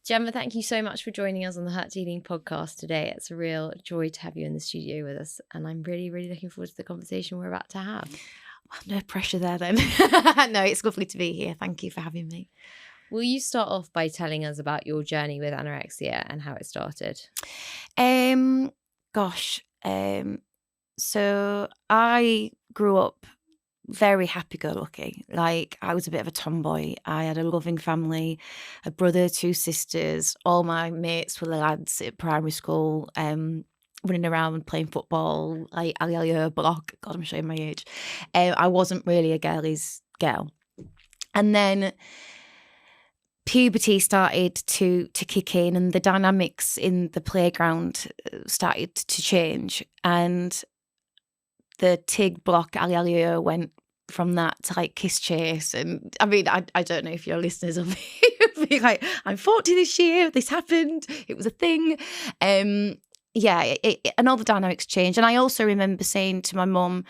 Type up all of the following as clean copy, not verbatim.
Gemma, thank you so much for joining us on the Hurt Healing podcast today. It's a real joy to have you in the studio with us, and I'm really, really looking forward to the conversation we're about to have. No pressure there then. No, it's lovely to be here. Thank you for having me. Will you start off by telling us about your journey with anorexia and how it started? So I grew up very happy-go-lucky. Like, I was a bit of a tomboy. I had a loving family, a brother, 2 sisters. All my mates were lads at primary school, running around playing football, like Ali block. God, I'm showing my age. I wasn't really a girly's girl. And then puberty started to kick in, and the dynamics in the playground started to change, and the Tig block Ali went from that to like Kiss Chase. And I mean, I don't know if your listeners will be like, I'm 40 this year, this happened, it was a thing. And all the dynamics changed. And I also remember saying to my mum,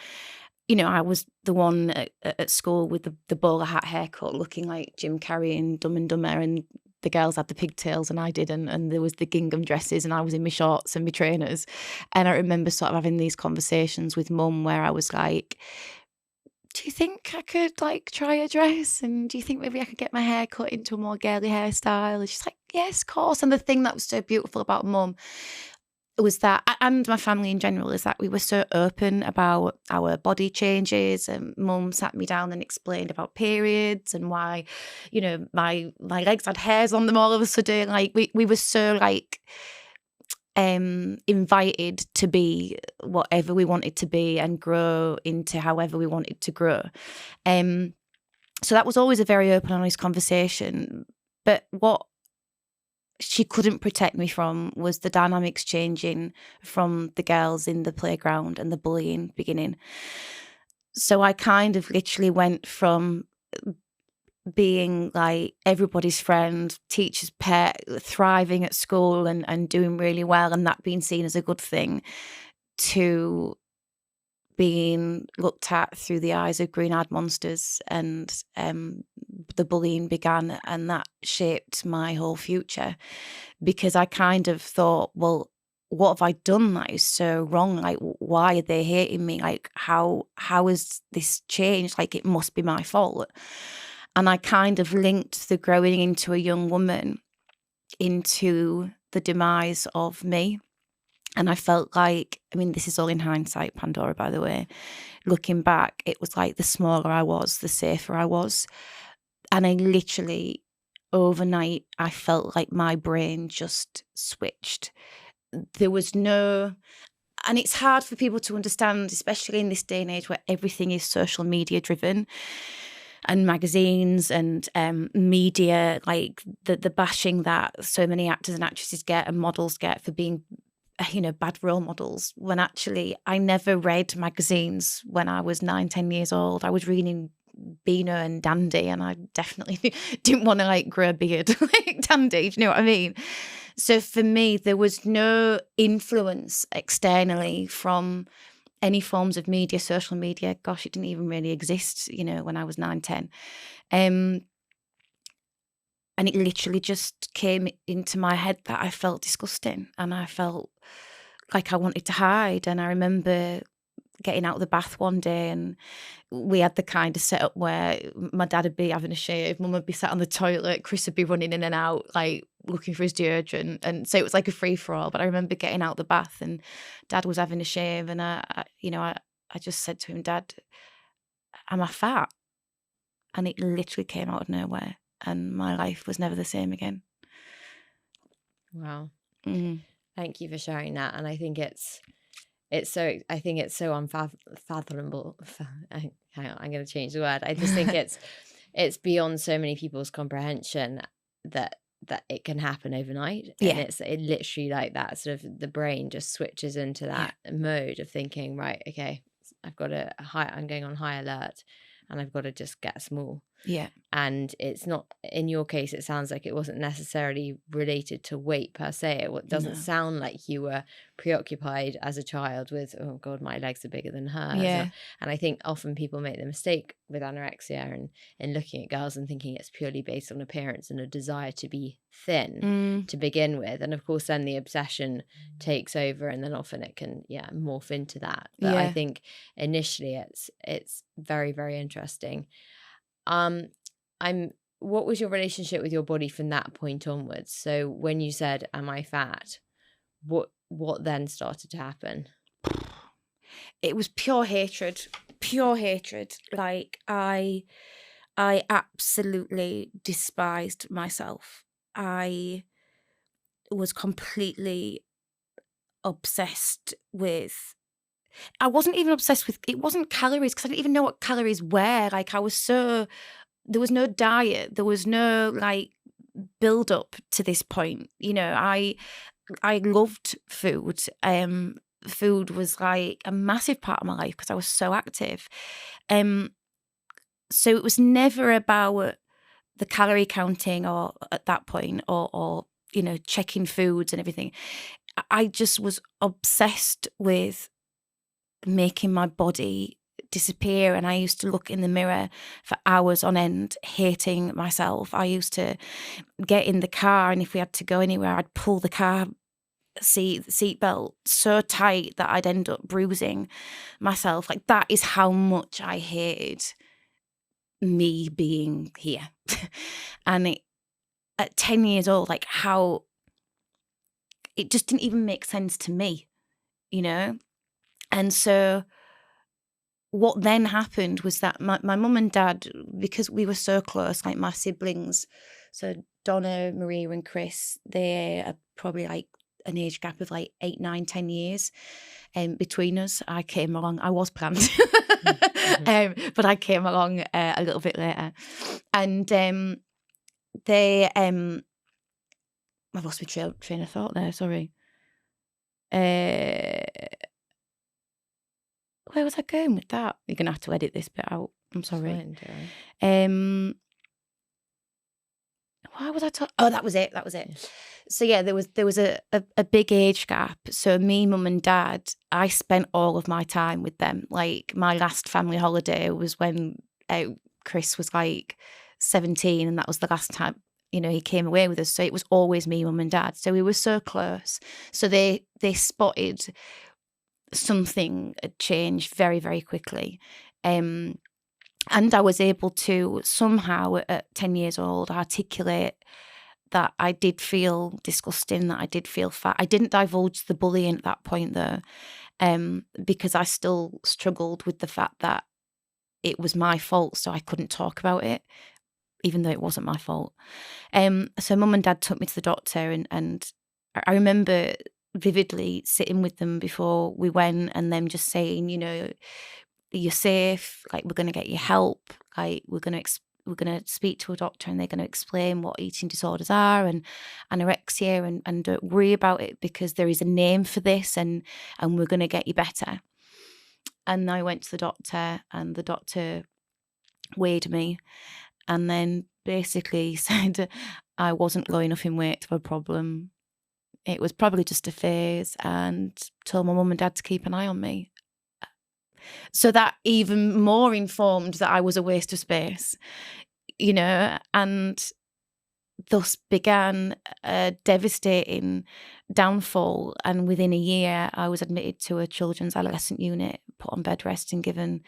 you know, I was the one at school with the bowler hat haircut, looking like Jim Carrey in Dumb and Dumber, and the girls had the pigtails and I didn't, and there was the gingham dresses and I was in my shorts and my trainers. And I remember sort of having these conversations with mum where I was like, do you think I could like try a dress? And do you think maybe I could get my hair cut into a more girly hairstyle? And she's like, yes, of course. And the thing that was so beautiful about mum was that, and my family in general, is that we were so open about our body changes. And mum sat me down and explained about periods and why, you know, my legs had hairs on them all of a sudden. Like we were so like invited to be whatever we wanted to be and grow into however we wanted to grow. So that was always a very open, honest conversation. But what she couldn't protect me from was the dynamics changing from the girls in the playground and the bullying beginning. So I kind of literally went from being like everybody's friend, teacher's pet, thriving at school and doing really well, and that being seen as a good thing, to being looked at through the eyes of green-eyed monsters. And the bullying began, and that shaped my whole future, because I kind of thought, well, what have I done that is so wrong? Like, why are they hating me? Like, how has this changed? Like, it must be my fault. And I kind of linked the growing into a young woman into the demise of me. And I felt like, I mean, this is all in hindsight, Pandora, by the way. Looking back, it was like the smaller I was, the safer I was. And I literally, overnight, I felt like my brain just switched. There was no... And it's hard for people to understand, especially in this day and age where everything is social media driven, and magazines and media, like the bashing that so many actors and actresses get and models get for being, you know, bad role models, when actually I never read magazines when I was 9-10 years old. I was reading Beano and Dandy, and I definitely didn't want to like grow a beard like Dandy, do you know what I mean? So for me, there was no influence externally from any forms of media, social media. Gosh, it didn't even really exist, you know, when I was 9-10. And it literally just came into my head that I felt disgusting and I felt like I wanted to hide. And I remember getting out of the bath one day, and we had the kind of setup where my dad would be having a shave, mum would be sat on the toilet, Chris would be running in and out, like looking for his deodorant. And so it was like a free-for-all. But I remember getting out of the bath and dad was having a shave, and I just said to him, Dad, am I fat? And it literally came out of nowhere, and my life was never the same again. Wow. Thank you for sharing that. And I think it's so unfathomable. Hang on, I'm going to change the word. I just think it's beyond so many people's comprehension that it can happen overnight. Yeah. And it literally, like, that sort of, the brain just switches into that mode of thinking, right, okay, I'm going on high alert, and I've got to just get small. Yeah. And it's not, in your case, it sounds like it wasn't necessarily related to weight per se. It doesn't sound like you were preoccupied as a child with, oh God, my legs are bigger than hers. Yeah. And I think often people make the mistake with anorexia and looking at girls and thinking it's purely based on appearance and a desire to be thin to begin with. And of course, then the obsession takes over, and then often it can, morph into that. But I think initially it's very, very interesting. What was your relationship with your body from that point onwards? So when you said, am I fat? What then started to happen? It was pure hatred. Like I absolutely despised myself. I was completely obsessed with, I wasn't even obsessed with, it wasn't calories, because I didn't even know what calories were. Like there was no diet. There was no like build up to this point. I loved food. Food was like a massive part of my life because I was so active. So it was never about the calorie counting or at that point or checking foods and everything. I just was obsessed with making my body disappear, and I used to look in the mirror for hours on end, hating myself. I used to get in the car, and if we had to go anywhere, I'd pull the car seat belt so tight that I'd end up bruising myself. Like, that is how much I hated me being here. And at 10 years old, like, how it just didn't even make sense to me, And so what then happened was that my mum and dad, because we were so close, like my siblings, so Donna, Maria and Chris, they are probably like an age gap of like 8, 9, 10 years between us. I came along, I was planned, but I came along a little bit later. And they, I've lost my train of thought there, sorry. Where was I going with that? You're going to have to edit this bit out. I'm sorry. Why was I talking? Oh, that was it. So yeah, there was a big age gap. So me, mum and dad, I spent all of my time with them. Like, my last family holiday was when Chris was like 17, and that was the last time, he came away with us. So it was always me, mum and dad. So we were so close. So they spotted something had changed very, very quickly. And I was able to somehow at 10 years old articulate that I did feel disgusting, that I did feel fat. I didn't divulge the bullying at that point though, because I still struggled with the fact that it was my fault, so I couldn't talk about it, even though it wasn't my fault. So mum and dad took me to the doctor, and I remember vividly sitting with them before we went, and them just saying, you're safe, like, we're going to get you help, like, we're going to speak to a doctor, and they're going to explain what eating disorders are and anorexia, and don't worry about it because there is a name for this, and we're going to get you better. And I went to the doctor, and the doctor weighed me and then basically said I wasn't going up in weight to a problem. It was probably just a phase, and told my mum and dad to keep an eye on me. So that even more informed that I was a waste of space, and thus began a devastating downfall. And within a year, I was admitted to a children's adolescent unit, put on bed rest, and given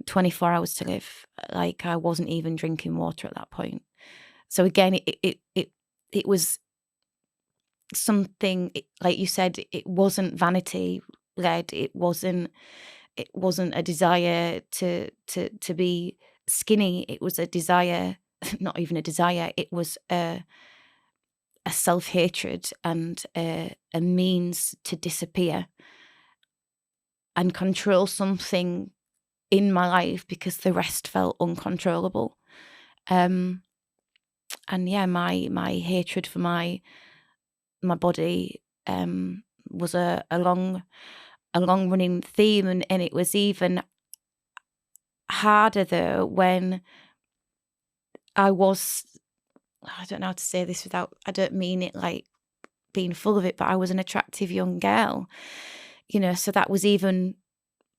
24 hours to live. Like, I wasn't even drinking water at that point. So again, it was something, like you said, it wasn't vanity led. It wasn't a desire to be skinny. It was a desire, not even a desire. It was a self-hatred and a means to disappear and control something in my life because the rest felt uncontrollable. And yeah, my hatred for my body was a long running theme, and it was even harder though when I don't know how to say this without, I don't mean it like being full of it, but I was an attractive young girl, you know, so that was even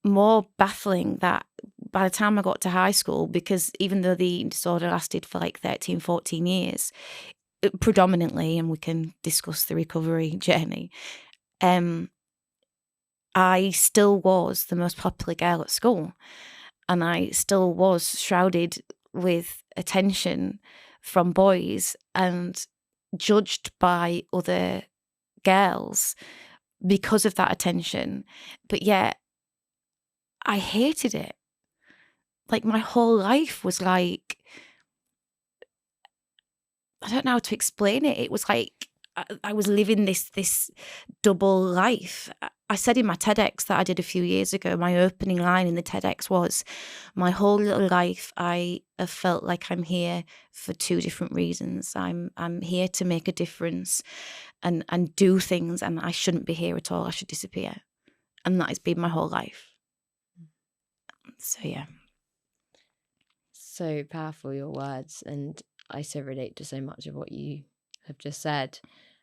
more baffling that by the time I got to high school, because even though the eating disorder lasted for like 13, 14 years, predominantly, and we can discuss the recovery journey, I still was the most popular girl at school, and I still was shrouded with attention from boys and judged by other girls because of that attention. But yet I hated it. Like, my whole life was like, I don't know how to explain it. It was like I was living this double life. I said in my TEDx that I did a few years ago, my opening line in the TEDx was, my whole little life I have felt like I'm here for two different reasons. I'm here to make a difference and do things, and I shouldn't be here at all. I should disappear. And that has been my whole life. So yeah. So powerful, your words, and I so relate to so much of what you have just said.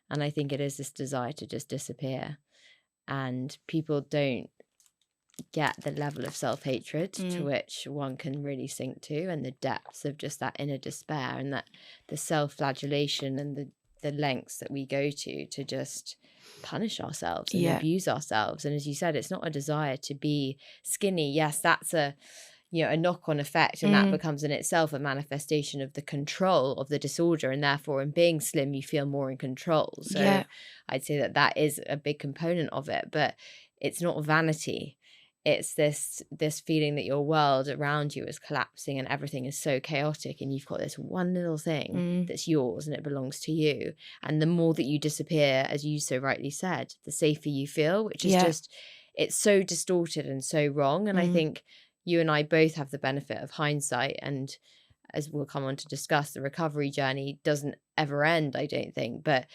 And I think it is this desire to just disappear. And people don't get the level of self-hatred to which one can really sink to, and the depths of just that inner despair, and that the self-flagellation and the lengths that we go to just punish ourselves and abuse ourselves. And as you said, it's not a desire to be skinny. Yes, that's a knock-on effect, and that becomes in itself a manifestation of the control of the disorder, and therefore in being slim you feel more in control. So I'd say that is a big component of it, but it's not vanity. It's this feeling that your world around you is collapsing and everything is so chaotic, and you've got this one little thing that's yours and it belongs to you. And the more that you disappear, as you so rightly said, the safer you feel, which is just, it's so distorted and so wrong. And I think you and I both have the benefit of hindsight, and as we'll come on to discuss, the recovery journey doesn't ever end, I don't think. But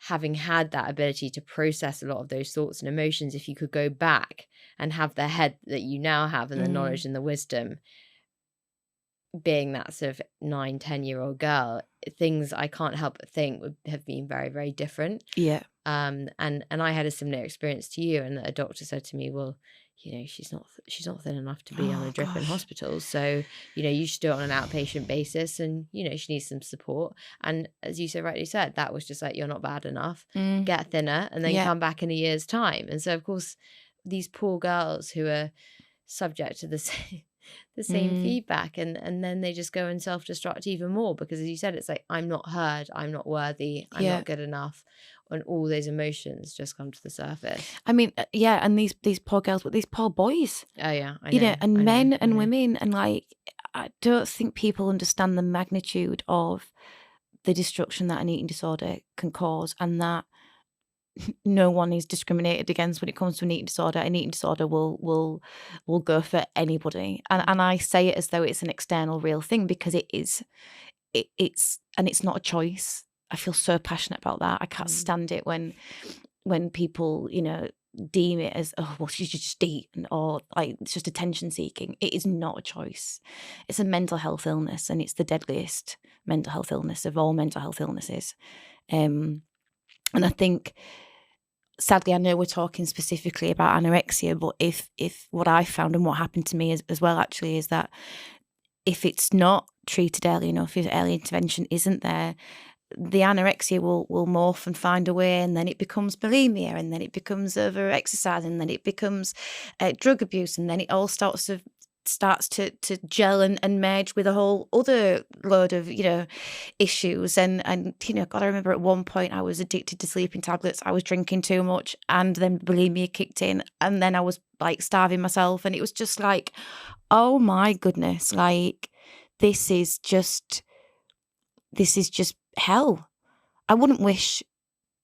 having had that ability to process a lot of those thoughts and emotions, if you could go back and have the head that you now have and the knowledge and the wisdom, being that sort of 9-10-year-old girl, things I can't help but think would have been very, very different. And I had a similar experience to you, and a doctor said to me, well, she's not thin enough to be on a drip in hospitals, so you should do it on an outpatient basis, and she needs some support. And as you so rightly said, that was just like, you're not bad enough, get thinner, and then come back in a year's time. And so of course these poor girls who are subject to the same feedback, and then they just go and self-destruct even more, because as you said, it's like, I'm not heard, I'm not worthy, I'm not good enough, and all those emotions just come to the surface. I mean, and these poor girls, but these poor boys. Oh yeah, I know. And men and women, and like, I don't think people understand the magnitude of the destruction that an eating disorder can cause, and that no one is discriminated against when it comes to an eating disorder. An eating disorder will go for anybody, and I say it as though it's an external real thing, because it is. It's not a choice. I feel so passionate about that. I can't stand it when people, deem it as, oh, well, she should just eat, or like it's just attention seeking. It is not a choice. It's a mental health illness, and it's the deadliest mental health illness of all mental health illnesses. And I think, sadly, I know we're talking specifically about anorexia, but if what I found and what happened to me as well actually is that if it's not treated early enough, if early intervention isn't there, the anorexia will morph and find a way, and then it becomes bulimia, and then it becomes over exercise, and then it becomes drug abuse, and then it all starts to gel and merge with a whole other load of issues, and God, I remember at one point I was addicted to sleeping tablets, I was drinking too much, and then bulimia kicked in, and then I was like starving myself, and it was just like, oh my goodness, like this is just hell. I wouldn't wish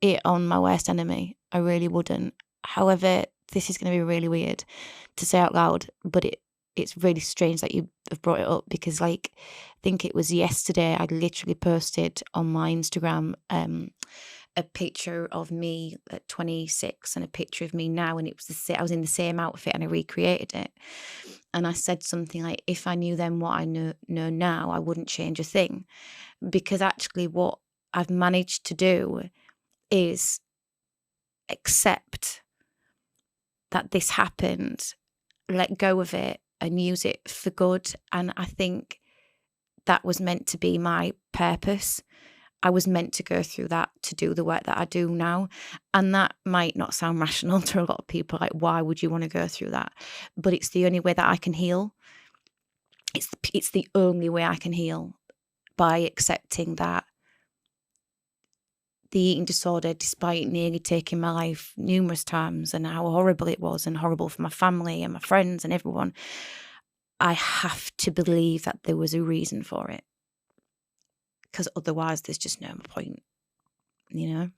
it on my worst enemy. I really wouldn't. However, this is going to be really weird to say out loud, but it's really strange that you have brought it up, because like, I think it was yesterday, I literally posted on my Instagram a picture of me at 26 and a picture of me now, and it was I was in the same outfit, and I recreated it. And I said something like, if I knew then what I know now, I wouldn't change a thing. Because actually what I've managed to do is accept that this happened, let go of it, and use it for good. And I think that was meant to be my purpose. I was meant to go through that to do the work that I do now. And that might not sound rational to a lot of people, like, why would you want to go through that? But it's the only way that I can heal. It's the only way I can heal, by accepting that the eating disorder, despite nearly taking my life numerous times and how horrible it was, and horrible for my family and my friends and everyone, I have to believe that there was a reason for it. Because otherwise there's just no point, you know?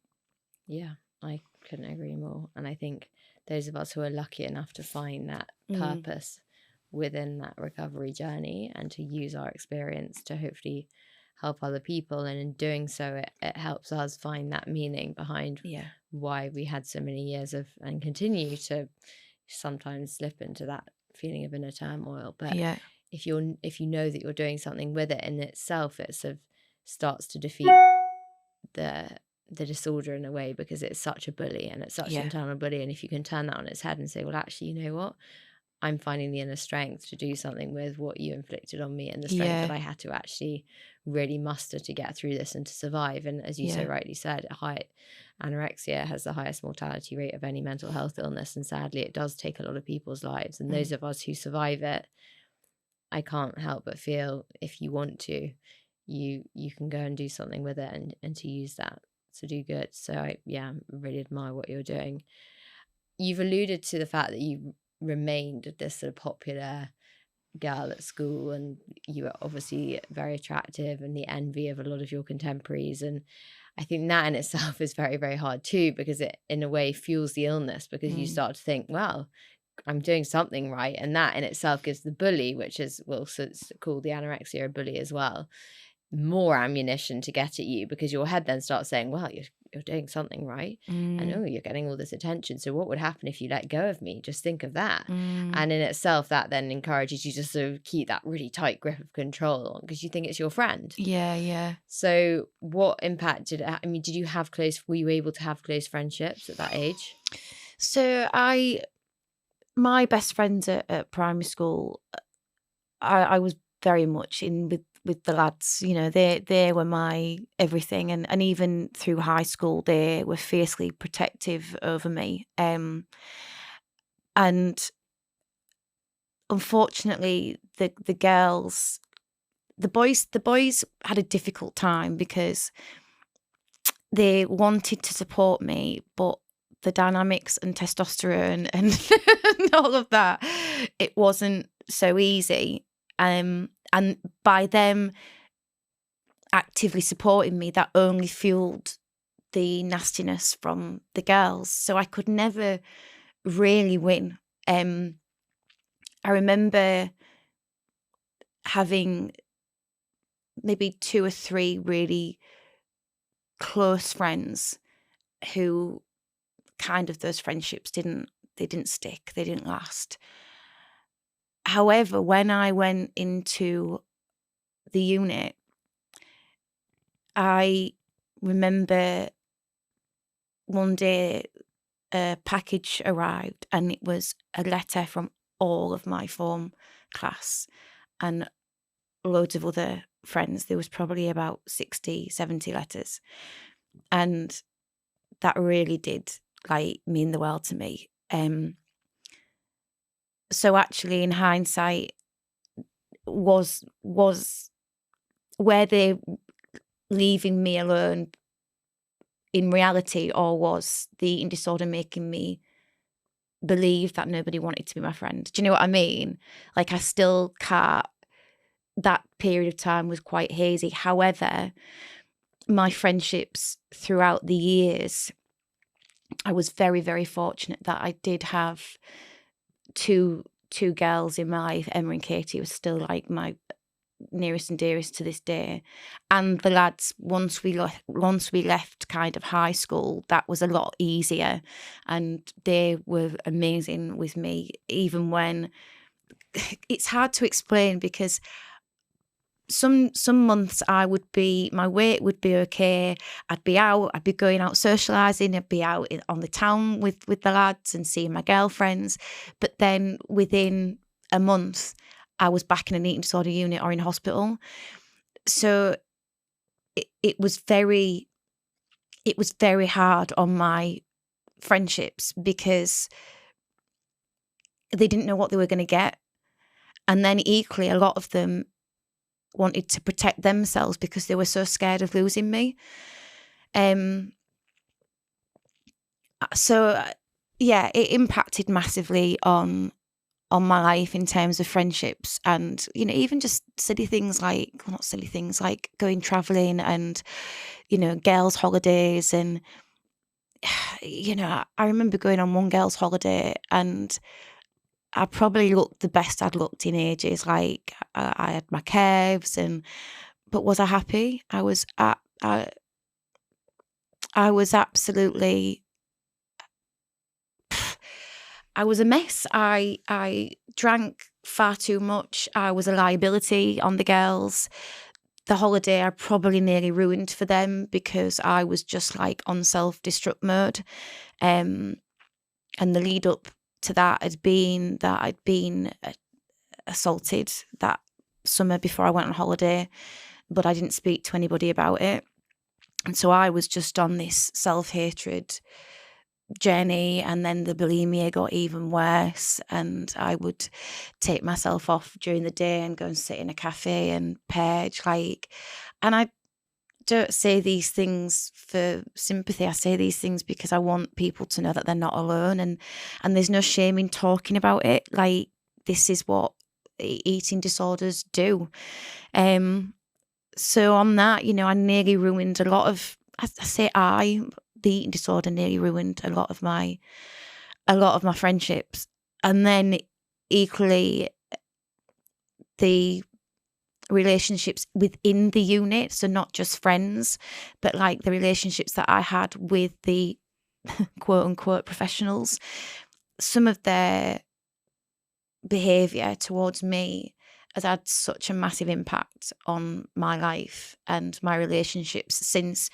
Yeah, I couldn't agree more. And I think those of us who are lucky enough to find that purpose within that recovery journey, and to use our experience to hopefully help other people, and in doing so it helps us find that meaning behind why we had so many years of, and continue to sometimes slip into that feeling of inner turmoil. But if you know that you're doing something with it in itself, it sort of starts to defeat the disorder in a way, because it's such a bully, and it's such an internal bully. And if you can turn that on its head and say, well, actually, you know what, I'm finding the inner strength to do something with what you inflicted on me, and the strength that I had to actually really muster to get through this and to survive. And as you so rightly said, anorexia has the highest mortality rate of any mental health illness, and sadly it does take a lot of people's lives. And those of us who survive it, I can't help but feel, if you want to, you can go and do something with it, and to use that to do good. So I really admire what you're doing. You've alluded to the fact that you remained this sort of popular girl at school, and you were obviously very attractive and the envy of a lot of your contemporaries. And I think that in itself is very, very hard too, because it in a way fuels the illness, because you start to think, well, I'm doing something right, and that in itself gives the bully, which is, well, so it's called the anorexia a bully as well, more ammunition to get at you, because your head then starts saying, well, you're doing something right, and you're getting all this attention, so what would happen if you let go of me? Just think of that. And in itself, that then encourages you to sort of keep that really tight grip of control on, because you think it's your friend. So what impact did it did you have were you able to have close friendships at that age? So my best friends at primary school, I was very much in with the lads, you know, they were my everything, and even through high school they were fiercely protective over me, and unfortunately the boys had a difficult time, because they wanted to support me, but the dynamics and testosterone and all of that, it wasn't so easy. And by them actively supporting me, that only fueled the nastiness from the girls. So I could never really win. I remember having maybe 2 or 3 really close friends who kind of, those friendships didn't stick, they didn't last. However, when I went into the unit, I remember one day a package arrived, and it was a letter from all of my form class and loads of other friends. There was probably about 60, 70 letters. And that really did mean the world to me. So actually, in hindsight, was were they leaving me alone in reality, or was the eating disorder making me believe that nobody wanted to be my friend? Do you know what I mean? I still can't. That period of time was quite hazy. However, my friendships throughout the years, I was very, very fortunate that I did have two girls in my life. Emma and Katie were still my nearest and dearest to this day. And the lads, once we left kind of high school, that was a lot easier, and they were amazing with me, even when it's hard to explain, because some months my weight would be okay. I'd be going out socialising, I'd be out on the town with the lads and seeing my girlfriends. But then within a month, I was back in an eating disorder unit or in hospital. So it was very hard on my friendships, because they didn't know what they were going to get. And then equally, a lot of them wanted to protect themselves because they were so scared of losing me. So yeah, it impacted massively on my life in terms of friendships, and even just not silly things like going traveling and girls' holidays. And I remember going on one girls' holiday and I probably looked the best I'd looked in ages. Like I had my curves, but was I happy? I was absolutely. I was a mess. I drank far too much. I was a liability on the girls. The holiday I probably nearly ruined for them because I was just like on self-destruct mode. And the lead up to that had been that I'd been assaulted that summer before I went on holiday, but I didn't speak to anybody about it. And so I was just on this self-hatred journey, and then the bulimia got even worse, and I would take myself off during the day and go and sit in a cafe and purge. And I don't say these things for sympathy. I say these things because I want people to know that they're not alone, and there's no shame in talking about it. Like, this is what eating disorders do. So on that, I nearly ruined a lot of. The eating disorder nearly ruined a lot of my friendships, and then equally the relationships within the unit, so not just friends, but like the relationships that I had with the quote unquote professionals. Some of their behaviour towards me has had such a massive impact on my life and my relationships since,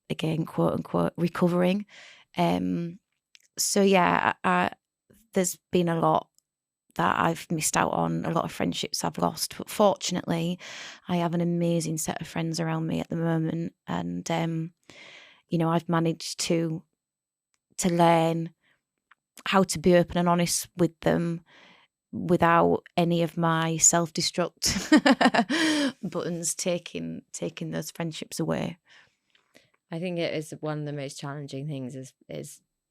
again, quote unquote, recovering. So yeah, there's been a lot that I've missed out on, a lot of friendships I've lost. But fortunately, I have an amazing set of friends around me at the moment, and I've managed to learn how to be open and honest with them without any of my self-destruct buttons taking those friendships away. I think it is one of the most challenging things is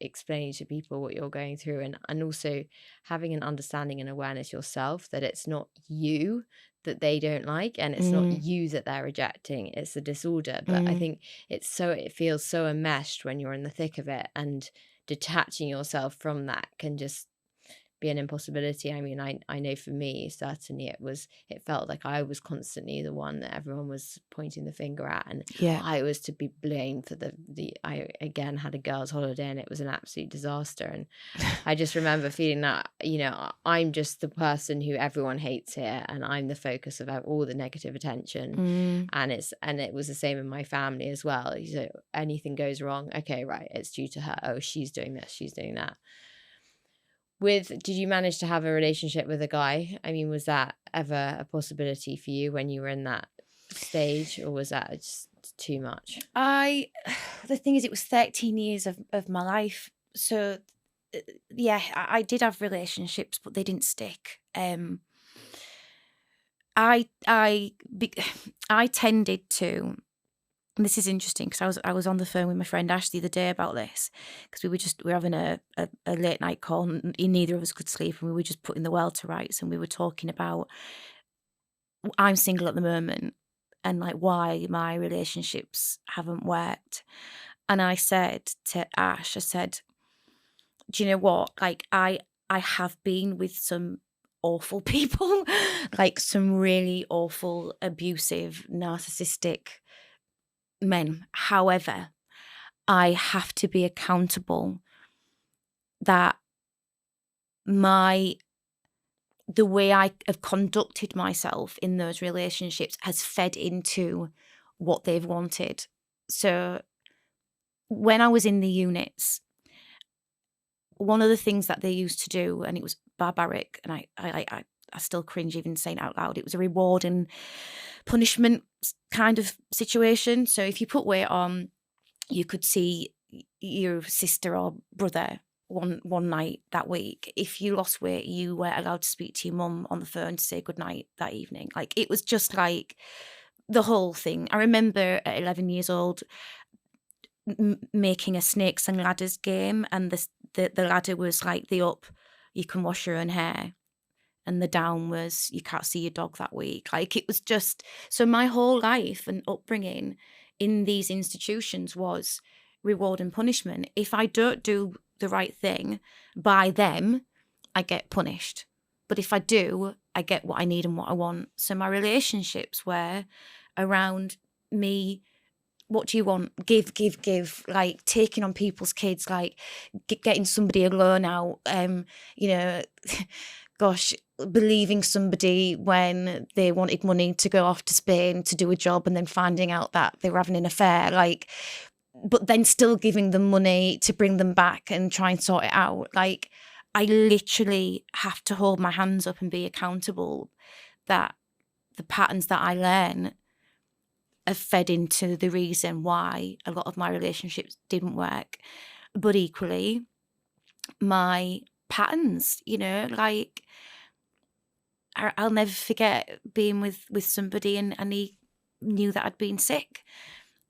explaining to people what you're going through, and also having an understanding and awareness yourself that it's not you that they don't like, and it's not you that they're rejecting, it's the disorder. But I think it feels so enmeshed when you're in the thick of it, and detaching yourself from that can just be an impossibility. I mean, I know for me, certainly it felt like I was constantly the one that everyone was pointing the finger at, and I was to be blamed for I again had a girls' holiday and it was an absolute disaster. And I just remember feeling that, I'm just the person who everyone hates here, and I'm the focus of all the negative attention. And it was the same in my family as well. So anything goes wrong, okay, right, it's due to her. Oh, she's doing this, she's doing that. Did you manage to have a relationship with a guy? I mean, was that ever a possibility for you when you were in that stage, or was that just too much? The thing is, it was 13 years of my life. So yeah, I did have relationships, but they didn't stick. I tended to. And this is interesting because I was on the phone with my friend Ash the other day about this, because we were having a late night call and neither of us could sleep, and we were just putting the world to rights, and we were talking about, I'm single at the moment, and like why my relationships haven't worked. And I said to Ash, do you know what? Like I have been with some awful people, like some really awful, abusive, narcissistic men. However, I have to be accountable that the way I have conducted myself in those relationships has fed into what they've wanted. So when I was in the units, one of the things that they used to do, and it was barbaric, and I still cringe even saying it out loud, it was a reward and punishment kind of situation. So if you put weight on, you could see your sister or brother one night that week. If you lost weight, you were allowed to speak to your mum on the phone to say goodnight that evening. Like, it was just like the whole thing. I remember at 11 years old making a snakes and ladders game, and the ladder was like the up, you can wash your own hair, and the down was you can't see your dog that week. Like, it was just, so my whole life and upbringing in these institutions was reward and punishment. If I don't do the right thing by them, I get punished. But if I do, I get what I need and what I want. So my relationships were around me, what do you want? Give, like taking on people's kids, like getting somebody a loan out, gosh, believing somebody when they wanted money to go off to Spain to do a job and then finding out that they were having an affair, like, but then still giving them money to bring them back and try and sort it out. Like, I literally have to hold my hands up and be accountable that the patterns that I learn have fed into the reason why a lot of my relationships didn't work. But equally, my patterns, like, I'll never forget being with somebody and he knew that I'd been sick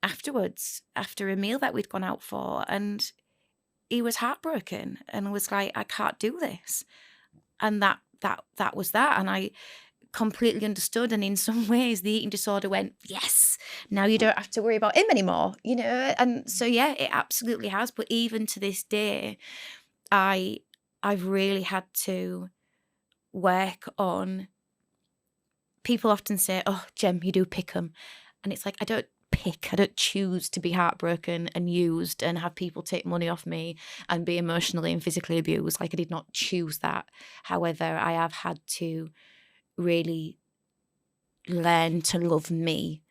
afterwards, after a meal that we'd gone out for, and he was heartbroken and was like, I can't do this. And that was that. And I completely understood. And in some ways, the eating disorder went, yes, now you don't have to worry about him anymore, And so, yeah, it absolutely has. But even to this day, I've really had to work on. People often say, oh, Gem, you do pick 'em. And it's like, I don't choose to be heartbroken and used and have people take money off me and be emotionally and physically abused. Like, I did not choose that. However, I have had to really learn to love me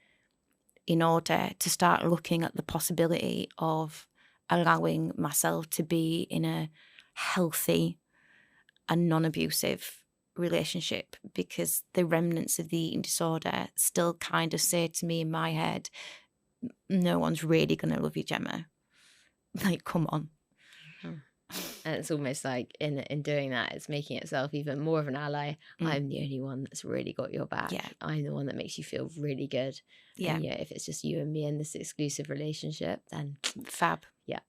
in order to start looking at the possibility of allowing myself to be in a healthy and non-abusive relationship, because the remnants of the eating disorder still kind of say to me in my head, no one's really going to love you, Gemma. Like, come on. And it's almost like in doing that, it's making itself even more of an ally. I'm the only one that's really got your back. Yeah. I'm the one that makes you feel really good. Yeah. And if it's just you and me in this exclusive relationship, then fab. Yeah.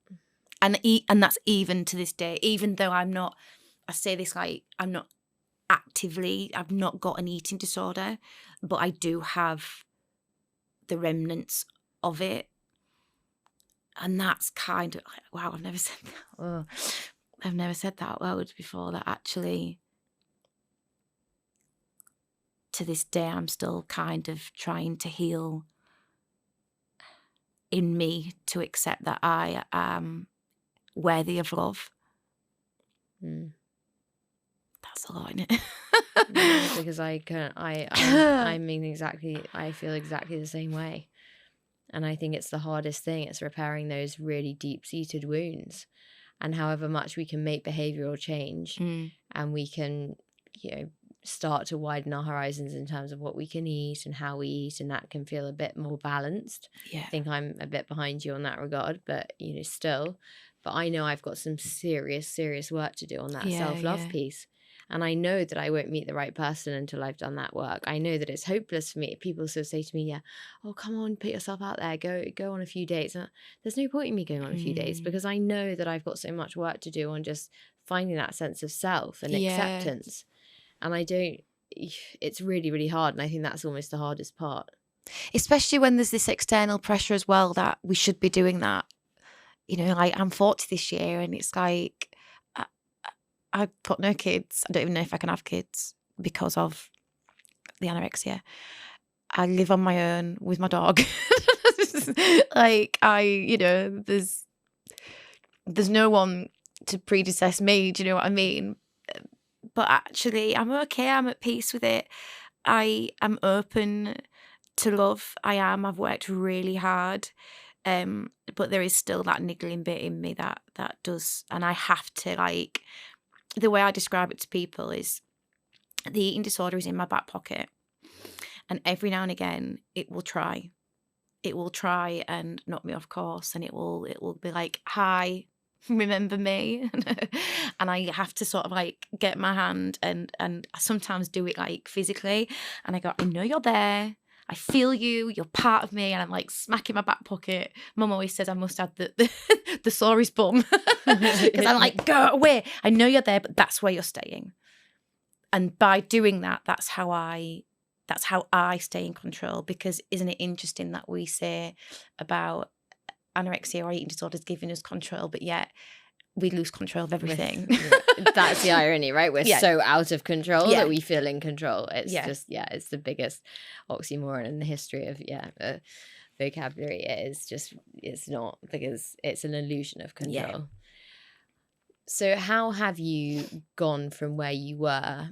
And that's even to this day, even though I say this like I'm not actively, I've not got an eating disorder, but I do have the remnants of it. And that's kind of, wow, I've never said that. Oh, I've never said that out loud before, that actually to this day I'm still kind of trying to heal in me to accept that I am worthy of love. That's a lot, isn't it? No, because I feel exactly the same way. And I think it's the hardest thing. It's repairing those really deep-seated wounds. And however much we can make behavioural change and we can, start to widen our horizons in terms of what we can eat and how we eat, and that can feel a bit more balanced. Yeah. I think I'm a bit behind you on that regard, but, still. But I know I've got some serious, serious work to do on that self-love piece. And I know that I won't meet the right person until I've done that work. I know that it's hopeless for me. People sort of say to me, yeah, oh, come on, put yourself out there. Go on a few dates. There's no point in me going on a few dates, because I know that I've got so much work to do on just finding that sense of self and acceptance. And it's really, really hard. And I think that's almost the hardest part. Especially when there's this external pressure as well that we should be doing that. Like, I'm 40 this year and it's like, I've got no kids. I don't even know if I can have kids because of the anorexia. I live on my own with my dog. Like, there's no one to predecess me, do you know what I mean? But actually, I'm okay. I'm at peace with it. I am open to love. I've worked really hard. But there is still that niggling bit in me that does, and I have to, like, the way I describe it to people is the eating disorder is in my back pocket, and every now and again it will try and knock me off course, and it will be like, hi, remember me? And I have to sort of like get my hand and I sometimes do it like physically, and I go, I know you're there, I feel you, you're part of me, and I'm like smacking my back pocket. Mum always says I must have the sorest bum, because I'm like, go away, I know you're there, but that's where you're staying. And by doing that, that's how I stay in control. Because isn't it interesting that we say about anorexia or eating disorders giving us control, but yet we lose control of everything. That's the irony, right? We're so out of control that we feel in control. It's just, it's the biggest oxymoron in the history of vocabulary. It is just, it's not, because it's an illusion of control. Yeah. So how have you gone from where you were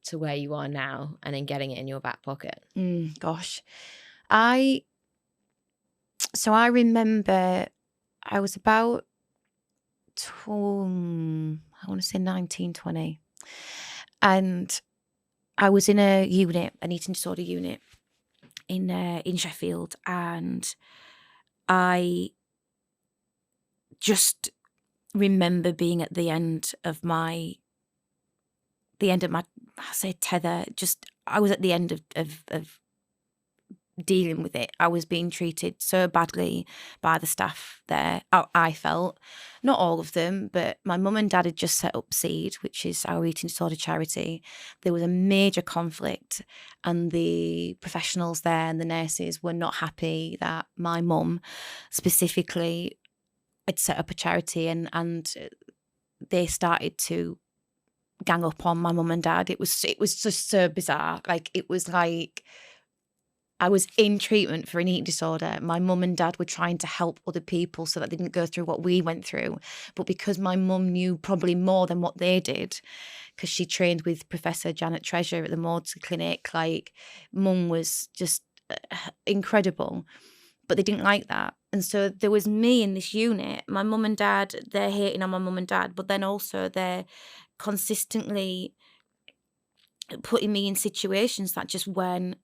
to where you are now, and then getting it in your back pocket? Gosh, I remember I was about I want to say 19, 20, and I was in an eating disorder unit in Sheffield, and I just remember being at the end of my I say tether. Just, I was at the end of dealing with it. I was being treated so badly by the staff there. I felt, not all of them, but my mum and dad had just set up Seed, which is our eating disorder charity. There was a major conflict, and the professionals there and the nurses were not happy that my mum specifically had set up a charity, and they started to gang up on my mum and dad. It was just so bizarre. Like, it was like I was in treatment for an eating disorder. My mum and dad were trying to help other people so that they didn't go through what we went through. But because my mum knew probably more than what they did, because she trained with Professor Janet Treasure at the Maudsley Clinic, like, mum was just incredible. But they didn't like that. And so there was me in this unit. My mum and dad, they're hating on my mum and dad, but then also they're consistently putting me in situations that just weren't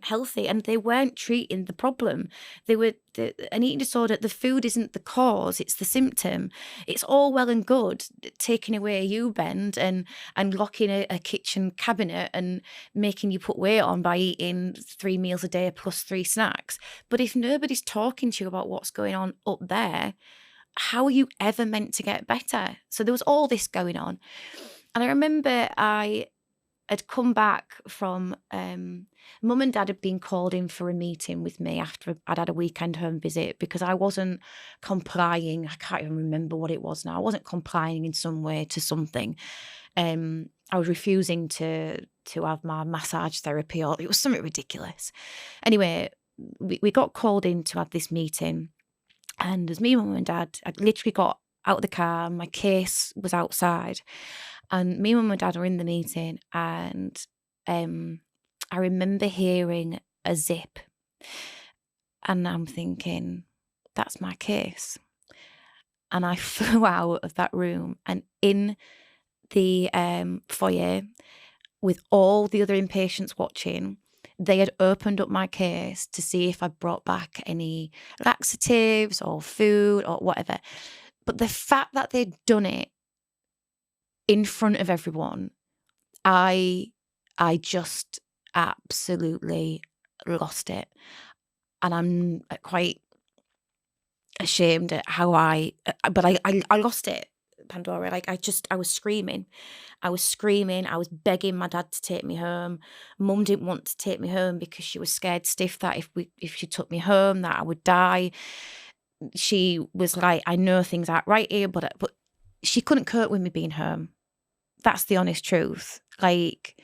healthy, and they weren't treating the problem. An eating disorder, the food isn't the cause, it's the symptom. It's all well and good taking away a U-bend and locking a kitchen cabinet and making you put weight on by eating 3 meals a day plus 3 snacks. But if nobody's talking to you about what's going on up there, how are you ever meant to get better? So there was all this going on. And I remember I had come back from, mum and dad had been called in for a meeting with me after I'd had a weekend home visit, because I wasn't complying. I can't even remember what it was now. I wasn't complying in some way to something. I was refusing to have my massage therapy, or it was something ridiculous. Anyway, we got called in to have this meeting. And as me, mum and dad, I literally got out of the car, my case was outside, and me, mum and dad were in the meeting, and I remember hearing a zip, and I'm thinking, that's my case. And I flew out of that room, and in the foyer with all the other inpatients watching, they had opened up my case to see if I brought back any laxatives or food or whatever. But the fact that they'd done it in front of everyone, I just absolutely lost it. And I'm quite ashamed at how I lost it, Pandora. Like, I was screaming. I was begging my dad to take me home. Mum didn't want to take me home because she was scared stiff that if she took me home that I would die. She was like, I know things aren't right here, but she couldn't cope with me being home. that's the honest truth. Like,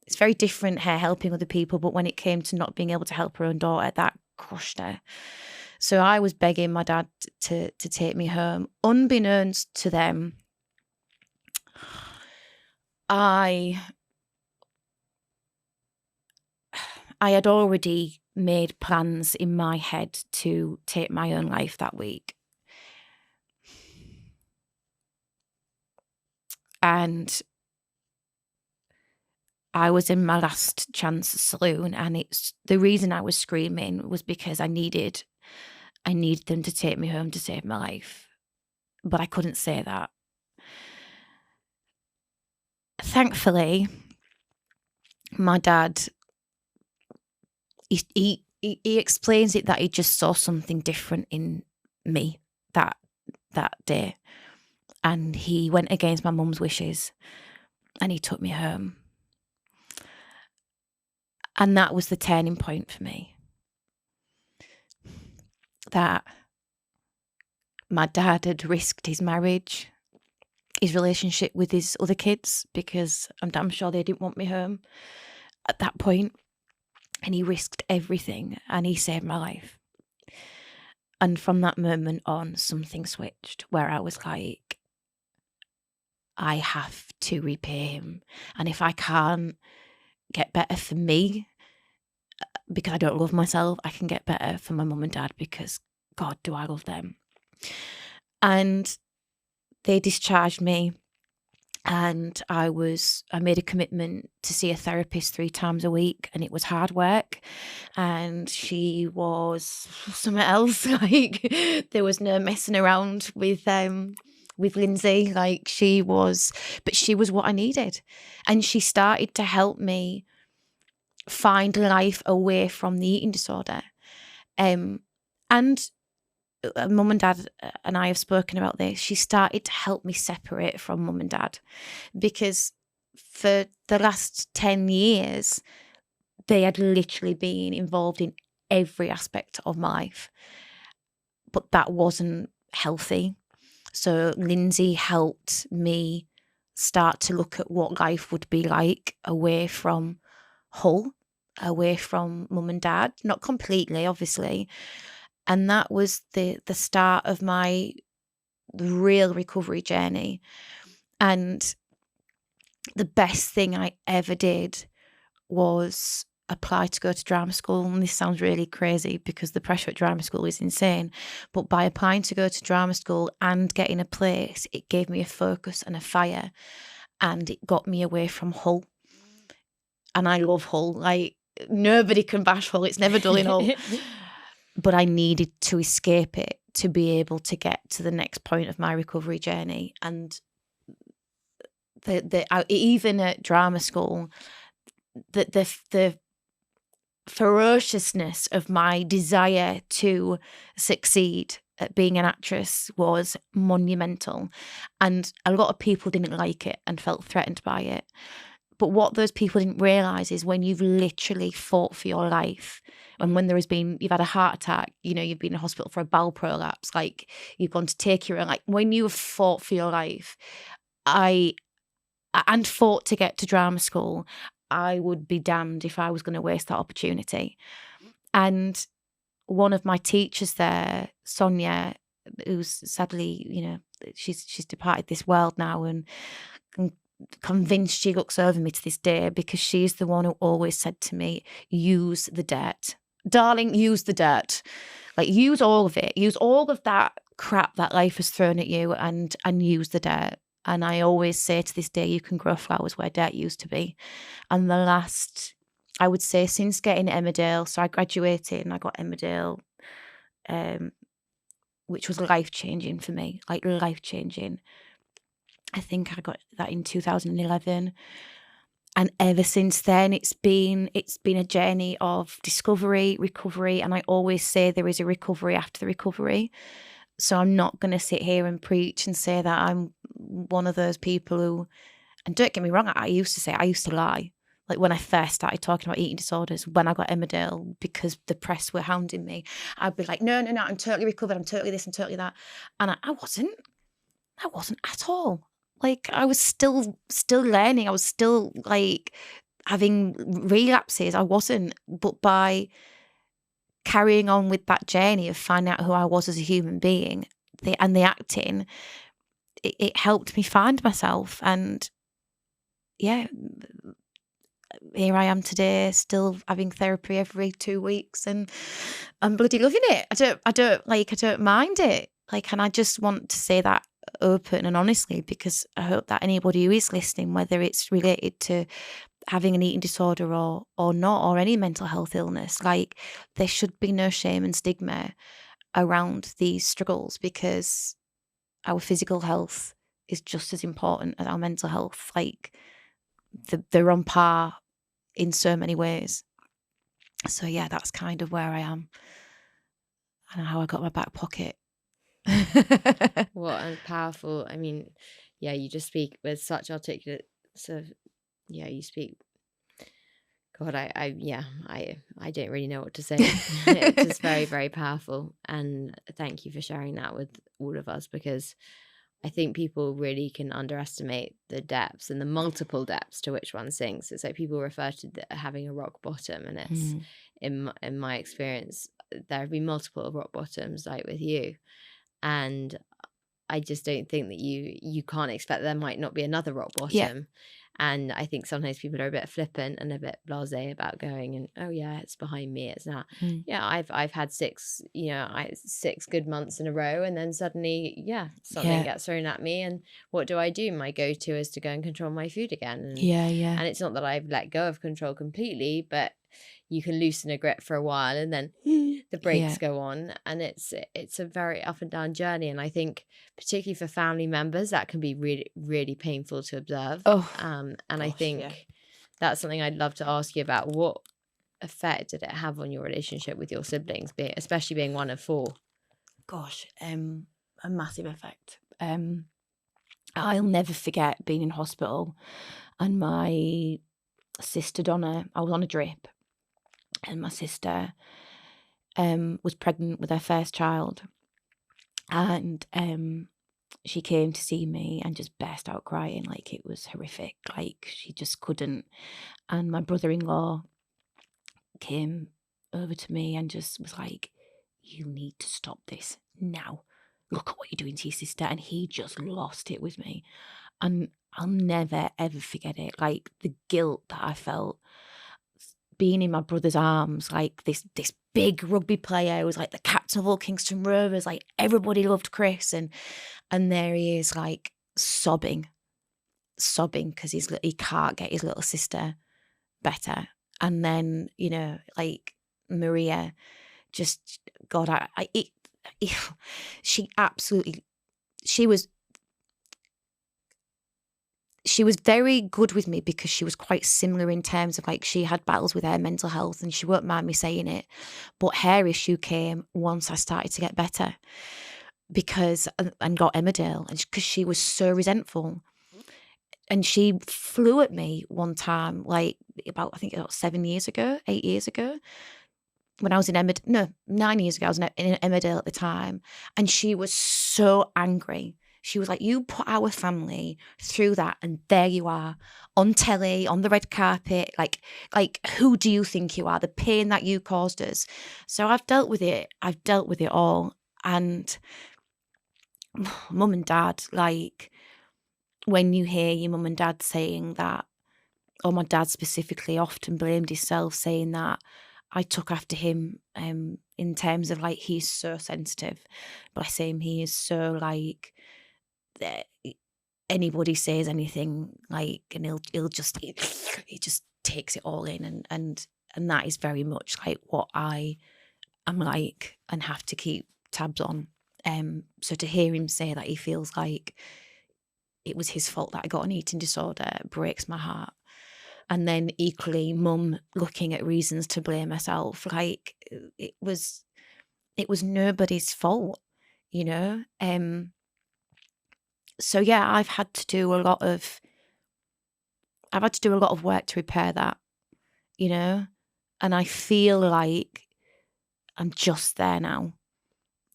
it's very different her helping other people, but when it came to not being able to help her own daughter, that crushed her. So I was begging my dad to take me home. Unbeknownst to them, I had already made plans in my head to take my own life that week. And I was in my last chance saloon, and it's the reason I was screaming was because I needed them to take me home to save my life. But I couldn't say that. Thankfully, my dad, he explains it that he just saw something different in me that day. And he went against my mum's wishes and he took me home. And that was the turning point for me. That my dad had risked his marriage, his relationship with his other kids, because I'm damn sure they didn't want me home at that point. And he risked everything and he saved my life. And from that moment on, something switched where I was like, I have to repay him. And if I can't get better for me, because I don't love myself, I can get better for my mum and dad, because God, do I love them. And they discharged me, and I made a commitment to see a therapist 3 times a week, and it was hard work. And she was something else. Like, there was no messing around with Lindsay. Like, she was what I needed. And she started to help me find life away from the eating disorder. And mum and dad and I have spoken about this. She started to help me separate from mum and dad, because for the last 10 years, they had literally been involved in every aspect of my life. But that wasn't healthy. So Lindsay helped me start to look at what life would be like away from Hull, away from mum and dad. Not completely, obviously. And that was the start of my real recovery journey. And the best thing I ever did was apply to go to drama school. And this sounds really crazy because the pressure at drama school is insane. But by applying to go to drama school and getting a place, it gave me a focus and a fire. And it got me away from Hull. And I love Hull. Like, nobody can bash Hull. It's never dull in Hull. But I needed to escape it to be able to get to the next point of my recovery journey. And even at drama school, the ferociousness of my desire to succeed at being an actress was monumental. And a lot of people didn't like it and felt threatened by it. But what those people didn't realise is when you've literally fought for your life, and when you've had a heart attack, you've been in hospital for a bowel prolapse, like you've gone to take your own, like when you have fought for your life, and fought to get to drama school, I would be damned if I was going to waste that opportunity. And one of my teachers there, Sonia, who's sadly, she's departed this world now, and convinced she looks over me to this day, because she's the one who always said to me, use the dirt. Darling, use the dirt. Like, use all of it. Use all of that crap that life has thrown at you and use the dirt. And I always say to this day, you can grow flowers where dirt used to be. And I would say, since getting Emmerdale, so I graduated and I got Emmerdale, which was life-changing for me, like life-changing. I think I got that in 2011. And ever since then, it's been a journey of discovery, recovery. And I always say there is a recovery after the recovery. So I'm not going to sit here and preach and say that I'm one of those people who, and don't get me wrong, I used to lie. Like, when I first started talking about eating disorders, when I got Emmerdale, because the press were hounding me, I'd be like, no, I'm totally recovered. I'm totally this, I'm totally that. And I wasn't at all. like I was still learning. I was still like having relapses. I wasn't, but by carrying on with that journey of finding out who I was as a human being, and the acting, it helped me find myself. And yeah, here I am today, still having therapy every 2 weeks, and I'm bloody loving it. I don't mind it. Like, and I just want to say that open and honestly, because I hope that anybody who is listening, whether it's related to having an eating disorder or not, or any mental health illness, like, there should be no shame and stigma around these struggles, because our physical health is just as important as our mental health. Like, they're on par in so many ways. So yeah, that's kind of where I am and how I got my back pocket. What a powerful, I mean, yeah, you just speak with such articulate sort of, yeah, you speak, God, I don't really know what to say. It's just very, very powerful. And thank you for sharing that with all of us, because I think people really can underestimate the depths and the multiple depths to which one sinks. It's like people refer to having a rock bottom, and it's in my experience, there have been multiple rock bottoms, like with you, and I just don't think that you can't expect there might not be another rock bottom. Yeah. And I think sometimes people are a bit flippant and a bit blasé about going and, oh yeah, it's behind me, it's not. Yeah, I've had 6 good months in a row, and then suddenly, something gets thrown at me, and what do? My go-to is to go and control my food again. And, and it's not that I've let go of control completely, but you can loosen a grip for a while, and then the brakes go on, and it's a very up and down journey. And I think particularly for family members, that can be really, really painful to observe. And I think that's something I'd love to ask you about. What effect did it have on your relationship with your siblings, especially being one of 4? Gosh, a massive effect. I'll never forget being in hospital, and my sister Donna, I was on a drip, and my sister was pregnant with her first child, and she came to see me and just burst out crying. Like, it was horrific. Like, she just couldn't. And my brother-in-law came over to me and just was like, you need to stop this now. Look at what you're doing to your sister. And he just lost it with me. And I'll never, ever forget it. Like, the guilt that I felt being in my brother's arms, like this big rugby player who was like the captain of all Kingston Rovers. Like, everybody loved Chris. And there he is, like, sobbing because he can't get his little sister better. And then, like, Maria, just, God, she was very good with me, because she was quite similar in terms of, like, she had battles with her mental health, and she won't mind me saying it, but her issue came once I started to get better, and got Emmerdale, and because she was so resentful. And she flew at me one time, like, about 8 years ago, when I was in 9 years ago, I was in Emmerdale at the time, and she was so angry. She was like, you put our family through that, and there you are, on telly, on the red carpet, like, who do you think you are? The pain that you caused us. So I've dealt with it all. And mum and dad, like, when you hear your mum and dad saying that, or my dad specifically often blamed himself, saying that I took after him in terms of, like, he's so sensitive. Bless him, he is so, like, anybody says anything, like, and he just takes it all in, and that is very much like what I am like and have to keep tabs on. So to hear him say that he feels like it was his fault that I got an eating disorder breaks my heart. And then equally, mum looking at reasons to blame herself, like, it was nobody's fault, So yeah, I've had to do a lot of work to repair that, and I feel like I'm just there now.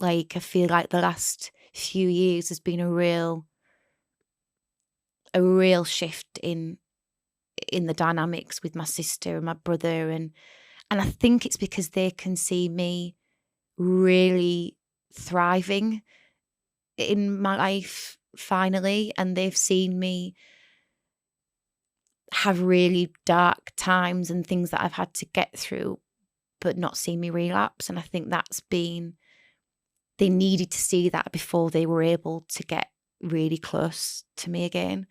Like, I feel like the last few years has been a real a real shift in the dynamics with my sister and my brother, and I think it's because they can see me really thriving in my life finally, and they've seen me have really dark times and things that I've had to get through, but not seen me relapse. And I think they needed to see that before they were able to get really close to me again.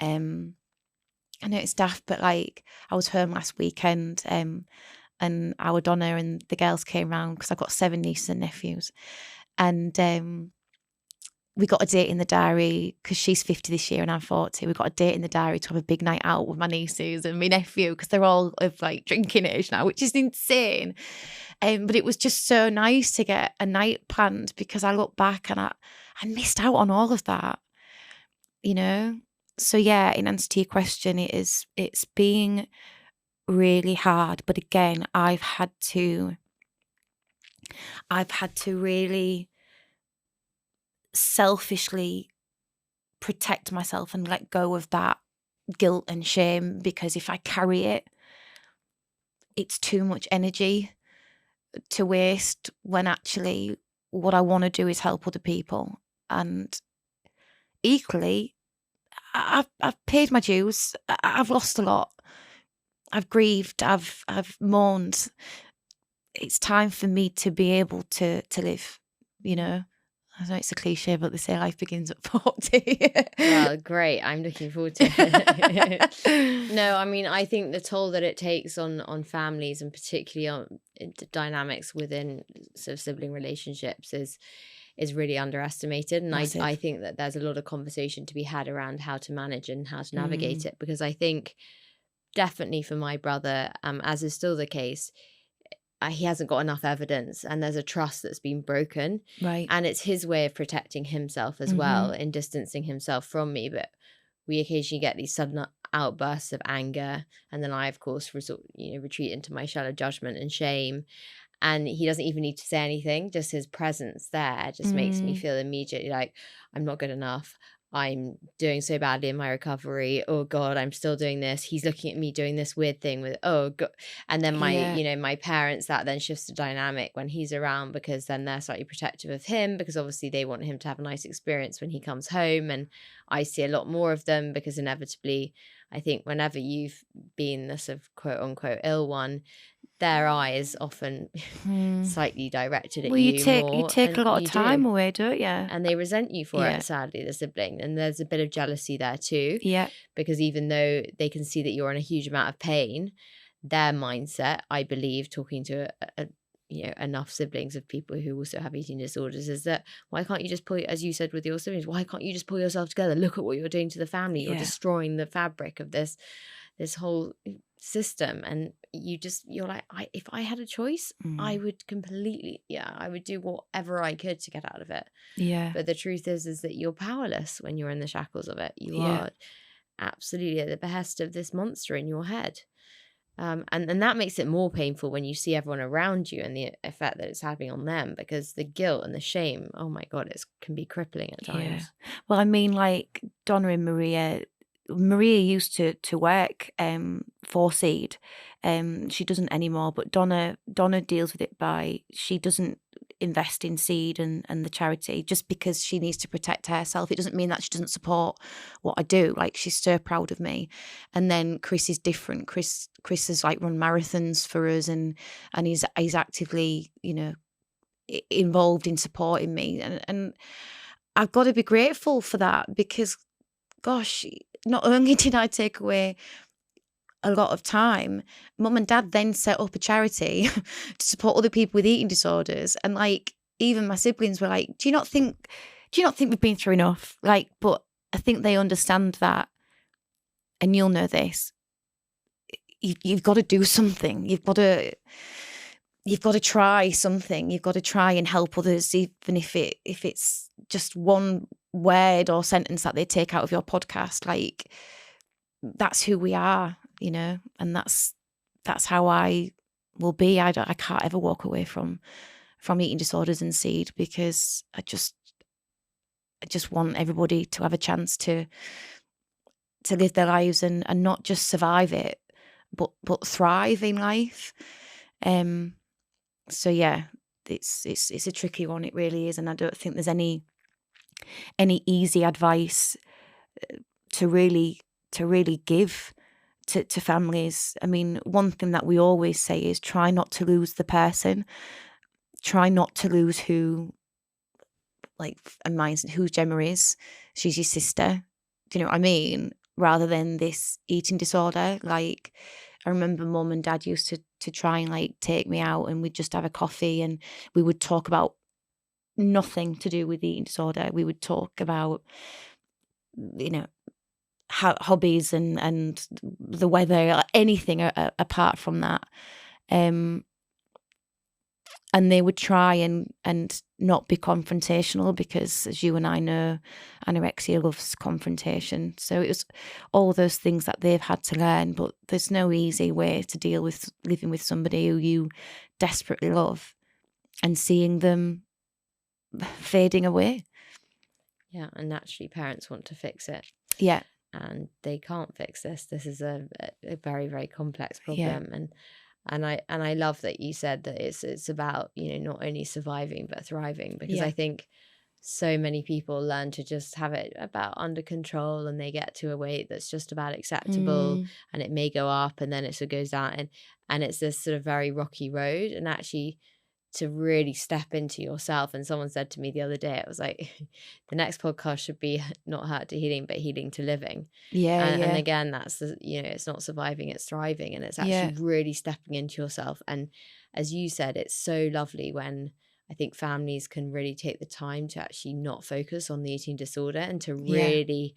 I know it's daft, but like, I was home last weekend, and our Donna and the girls came round because I've got 7 nieces and nephews, and we got a date in the diary because she's 50 this year and I'm 40. We got a date in the diary to have a big night out with my nieces and my nephew, because they're all of like drinking age now, which is insane. But it was just so nice to get a night planned, because I look back and I missed out on all of that, you know? So yeah, in answer to your question, it's being really hard. But again, I've had to really selfishly protect myself and let go of that guilt and shame, because if I carry it, it's too much energy to waste, when actually what I want to do is help other people. And equally, I've paid my dues. I've lost a lot. I've grieved. I've mourned. It's time for me to be able to live, you know? I know it's a cliche, but they say life begins at 40. Well, great. I'm looking forward to it. No, I mean, I think the toll that it takes on families, and particularly on the dynamics within sort of sibling relationships, is really underestimated. And I think that there's a lot of conversation to be had around how to manage and how to navigate it, because I think definitely for my brother, as is still the case, he hasn't got enough evidence, and there's a trust that's been broken. Right. And it's his way of protecting himself as well, in distancing himself from me. But we occasionally get these sudden outbursts of anger, and then I, of course, retreat into my shallow judgment and shame. And he doesn't even need to say anything. Just his presence there just makes me feel immediately like I'm not good enough. I'm doing so badly in my recovery. Oh God, I'm still doing this. He's looking at me doing this weird thing with, oh God. And then my parents, that then shifts the dynamic when he's around, because then they're slightly protective of him, because obviously they want him to have a nice experience when he comes home. And I see a lot more of them, because inevitably, I think whenever you've been the sort of quote unquote ill one, their eye is often slightly directed at you. You take a lot of time away, don't you? And they resent you for it, sadly, the sibling. And there's a bit of jealousy there too. Yeah. Because even though they can see that you're in a huge amount of pain, their mindset, I believe, talking to enough siblings of people who also have eating disorders, is that why can't you just pull, as you said with your siblings, why can't you just pull yourself together? Look at what you're doing to the family. You're destroying the fabric of this whole system. And you're like, if I had a choice, I would completely, I would do whatever I could to get out of it. Yeah. But the truth is that you're powerless when you're in the shackles of it. You are absolutely at the behest of this monster in your head. And that makes it more painful when you see everyone around you and the effect that it's having on them, because the guilt and the shame, oh my God, it can be crippling at times. Yeah. Well, I mean, like Donna and Maria used to work for Seed. She doesn't anymore, but Donna deals with it by, she doesn't invest in Seed and the charity just because she needs to protect herself. It doesn't mean that she doesn't support what I do. Like, she's so proud of me. And then Chris is different. Chris has like run marathons for us, and he's actively, involved in supporting me. And I've got to be grateful for that, because gosh, not only did I take away a lot of time, Mum and Dad then set up a charity to support other people with eating disorders. And like, even my siblings were like, do you not think we've been through enough? Like, but I think they understand that, and you'll know this, you've got to do something. You've got to try something. You've got to try and help others, even if it's just one word or sentence that they take out of your podcast. Like, that's who we are, and that's how I will be. I can't ever walk away from eating disorders and Seed, because I just want everybody to have a chance to live their lives and not just survive it, but thrive in life. So yeah, it's a tricky one. It really is, and I don't think there's any easy advice to really give to families. I mean, one thing that we always say is try not to lose the person. Try not to lose who, like, who Gemma is. She's your sister. Do you know what I mean? Rather than this eating disorder. Like, I remember Mum and Dad used to try and like take me out, and we'd just have a coffee and we would talk about nothing to do with the eating disorder. We would talk about, you know, hobbies and the weather, like anything apart from that. And they would try and not be confrontational, because, as you and I know, anorexia loves confrontation. So it was all those things that they've had to learn. But there's no easy way to deal with living with somebody who you desperately love and seeing them fading away. Yeah, and naturally parents want to fix it. Yeah. And they can't fix this. This is a very, very complex problem. Yeah. And I love that you said that it's about, you know, not only surviving but thriving, because Yeah. I think so many people learn to just have it about under control, and they get to a weight that's just about acceptable, and it may go up and then it sort of goes down, and it's this sort of very rocky road. And actually, to really step into yourself. And someone said to me the other day, it was like, the next podcast should be not Hurt to Healing, but Healing to Living. And again, that's the, you know, it's not surviving, it's thriving, and it's actually really stepping into yourself. And as you said, it's so lovely when I think families can really take the time to actually not focus on the eating disorder, and to really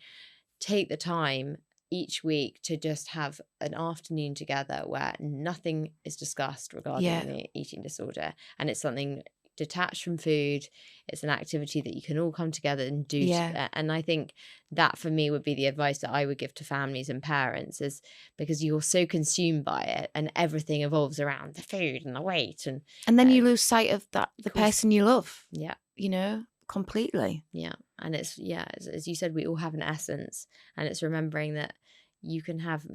take the time each week to just have an afternoon together where nothing is discussed regarding the eating disorder, and it's something detached from food. It's an activity that you can all come together and do. And I think that for me would be the advice that I would give to families and parents, is because you're so consumed by it and everything evolves around the food and the weight, and then you lose sight of that the person you love, you know, completely. And it's as you said, we all have an essence, and it's remembering that you can have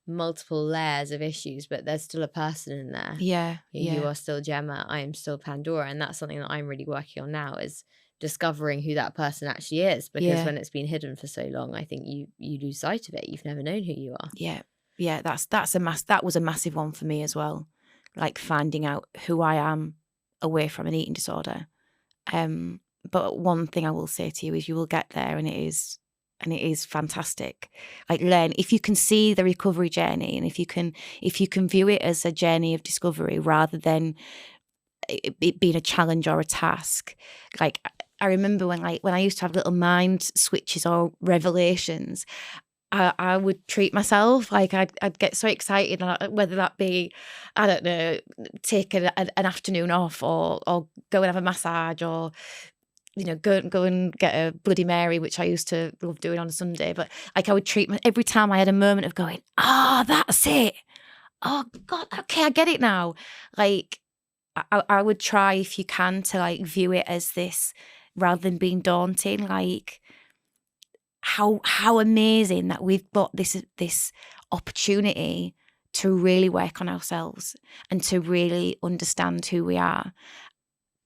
multiple layers of issues, but there's still a person in there. You are still Gemma, I am still Pandora, and that's something that I'm really working on now, is discovering who that person actually is, because when it's been hidden for so long, I think you lose sight of it. You've never known who you are. That was a massive one for me as well, like finding out who I am away from an eating disorder. But one thing I will say to you is you will get there, and it is fantastic. Like, learn, if you can see the recovery journey, and if you can view it as a journey of discovery rather than it being a challenge or a task. Like, I remember when I used to have little mind switches or revelations, I would treat myself. Like, I'd get so excited, whether that be, I don't know, take an afternoon off, or go and have a massage, or, you know, go and get a Bloody Mary, which I used to love doing on a Sunday. But like, I would treat every time I had a moment of going, that's it. Oh God, okay, I get it now. Like, I would try, if you can, to like view it as this rather than being daunting. Like, how amazing that we've got this opportunity to really work on ourselves and to really understand who we are.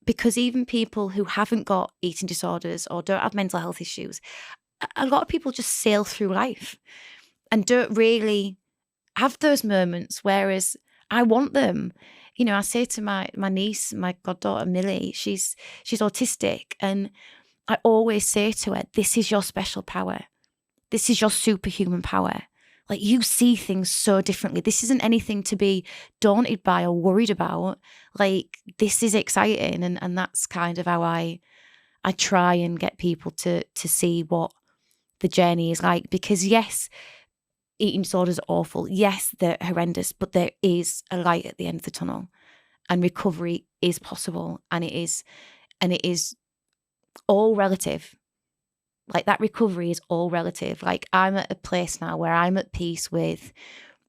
Because even people who haven't got eating disorders or don't have mental health issues, a lot of people just sail through life and don't really have those moments, whereas I want them. You know, I say to my niece, my goddaughter Millie, she's autistic, and I always say to her, this is your special power. This is your superhuman power. Like, you see things so differently. This isn't anything to be daunted by or worried about. Like, this is exciting. And that's kind of how I try and get people to see what the journey is like. Because yes, eating disorders are awful. Yes, they're horrendous, but there is a light at the end of the tunnel, and recovery is possible. And it is all relative. Like, that recovery is all relative. Like, I'm at a place now where I'm at peace with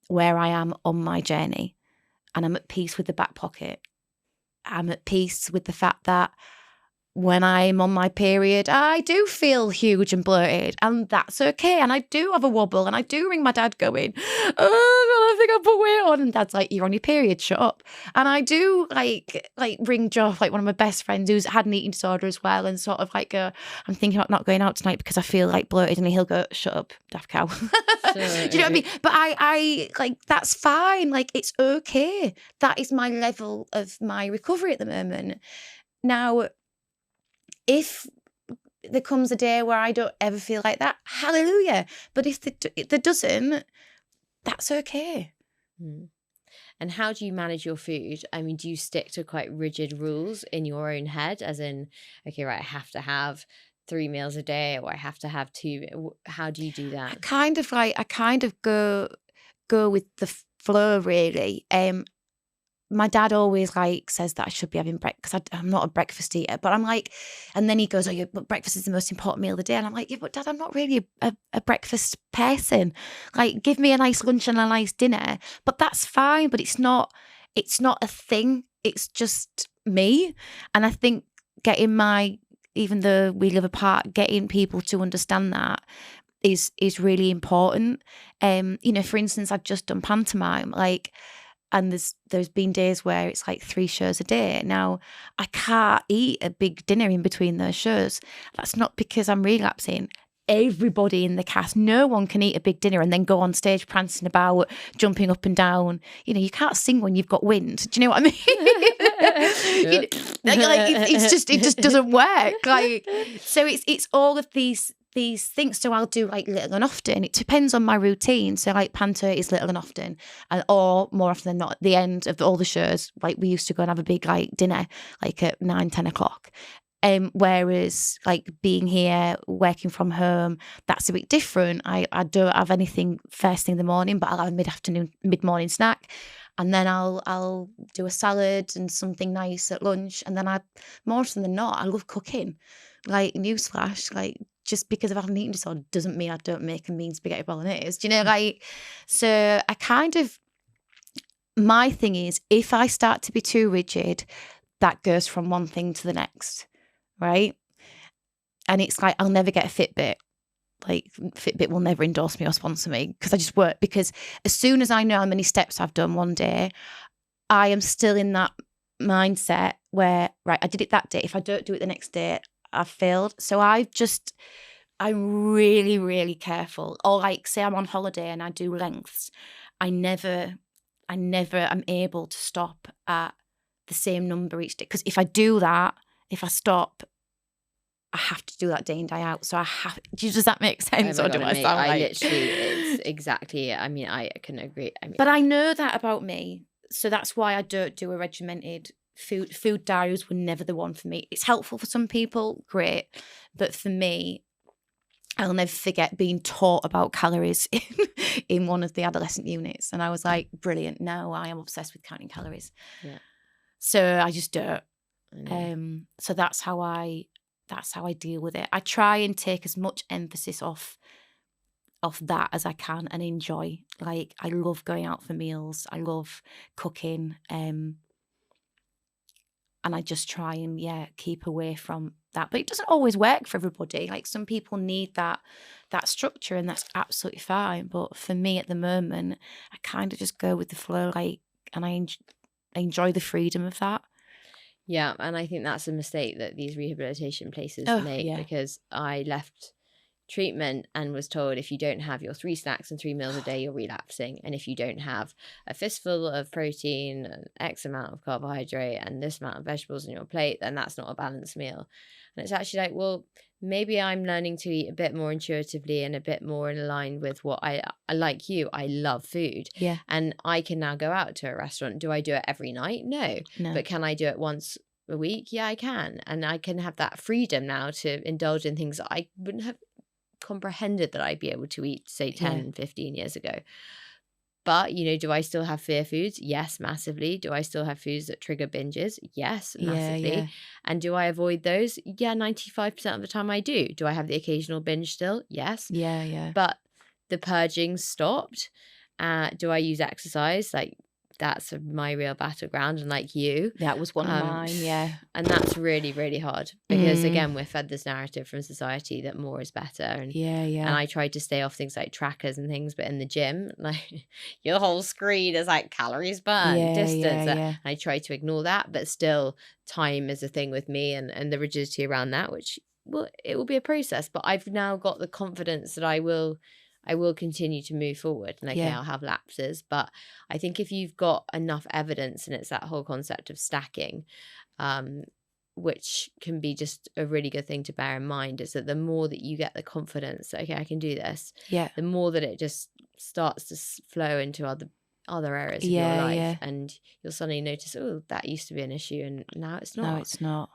where I am on my journey, and I'm at peace with the back pocket. I'm at peace with the fact that when I'm on my period, I do feel huge and bloated, and that's okay. And I do have a wobble, and I do ring my dad going, oh, God, I think I put weight on. And Dad's like, you're on your period, shut up. And I do like ring Joff, like one of my best friends who's had an eating disorder as well, and sort of like go, I'm thinking about not going out tonight because I feel like bloated, and he'll go, shut up, daft cow. Do you know what I mean? But I like, that's fine. Like, it's okay. That is my level of my recovery at the moment. Now, if there comes a day where I don't ever feel like that, hallelujah. But if there doesn't, that's okay. And how do you manage your food? I mean, do you stick to quite rigid rules in your own head, as in, okay, right, I have to have 3 meals a day, or I have to have 2? How do you do that? I kind of go with the flow, really. My dad always like says that I should be having breakfast because I'm not a breakfast eater, but I'm like, and then he goes, oh, yeah, but breakfast is the most important meal of the day. And I'm like, yeah, but Dad, I'm not really a breakfast person. Like, give me a nice lunch and a nice dinner, but that's fine. But it's not a thing. It's just me. And I think even though we live apart, getting people to understand that is really important. For instance, I've just done pantomime, and there's been days where it's like 3 shows a day. Now, I can't eat a big dinner in between those shows. That's not because I'm relapsing. Everybody in the cast, no one can eat a big dinner and then go on stage prancing about, jumping up and down. You can't sing when you've got wind. Do you know what I mean? It just doesn't work. So it's all of these things. So I'll do like little and often. It depends on my routine. So like panto is little and often, or more often than not at the end of all the shows. Like we used to go and have a big like dinner like at 9-10 o'clock. Whereas like being here, working from home, that's a bit different. I don't have anything first thing in the morning, but I'll have a mid-morning snack. And then I'll do a salad and something nice at lunch. And then more often than not, I love cooking. Like, newsflash, like, just because I've had an eating disorder doesn't mean I don't make a mean spaghetti bolognese. Do you know, so my thing is, if I start to be too rigid, that goes from one thing to the next, right? And it's like, I'll never get a Fitbit. Like, Fitbit will never endorse me or sponsor me because I just work. Because as soon as I know how many steps I've done one day, I am still in that mindset where, right, I did it that day. If I don't do it the next day, I've failed. So I'm really, really careful. Or like, say I'm on holiday and I do lengths, I never am able to stop at the same number each day. Because if I do that, if I stop, I have to do that day in, day out. So does that make sense? Oh my or God, do I sound like... literally, it's exactly, I mean, I can agree. But I know that about me. So that's why I don't do a regimented food diaries were never the one for me. It's helpful for some people, great. But for me, I'll never forget being taught about calories in one of the adolescent units. And I was like, brilliant. Now I am obsessed with counting calories. Yeah. So I just don't. So that's how I deal with it. I try and take as much emphasis off that as I can and enjoy. Like, I love going out for meals. I love cooking. And I just try and, keep away from that. But it doesn't always work for everybody. Like, some people need that structure, and that's absolutely fine. But for me at the moment, I kind of just go with the flow, and I enjoy the freedom of that. Yeah, and I think that's a mistake that these rehabilitation places make, because I left treatment and was told, if you don't have your 3 snacks and 3 meals a day, you're relapsing. And if you don't have a fistful of protein, an X amount of carbohydrate, and this amount of vegetables on your plate, then that's not a balanced meal. And it's actually like, well, maybe I'm learning to eat a bit more intuitively and a bit more in line with what I like you. I love food. Yeah. And I can now go out to a restaurant. Do I do it every night? No. But can I do it once a week? Yeah, I can. And I can have that freedom now to indulge in things that I wouldn't have comprehended that I'd be able to eat, say, 10, 15 years ago. But, do I still have fear foods? Yes, massively. Do I still have foods that trigger binges? Yes, massively. Yeah. And do I avoid those? Yeah, 95% of the time I do. Do I have the occasional binge still? Yes. Yeah. But the purging stopped. Do I use exercise? Like, that's my real battleground, and like you, that was one of mine. Yeah. And that's really, really hard because again, we're fed this narrative from society that more is better. And and I tried to stay off things like trackers and things, but in the gym, like your whole screen is like calories burned, distance. And I try to ignore that, but still time is a thing with me, and the rigidity around that, which it will be a process, but I've now got the confidence that I will continue to move forward. And okay, I'll have lapses, but I think if you've got enough evidence, and it's that whole concept of stacking, which can be just a really good thing to bear in mind, is that the more that you get the confidence that, okay, I can do this, the more that it just starts to flow into other areas of your life, and you'll suddenly notice, oh, that used to be an issue and now it's not. No, it's not.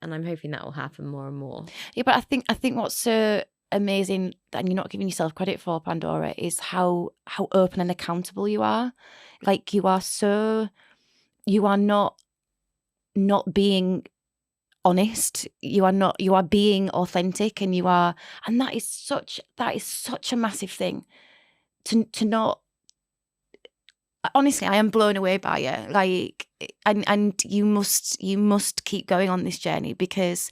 And I'm hoping that will happen more and more. Yeah, but I think what's so amazing, and you're not giving yourself credit for, Pandora, is how open and accountable you are. Like you are not being honest. You are being authentic, and that is such a massive thing to not. Honestly, I am blown away by it. Like, and you must keep going on this journey, because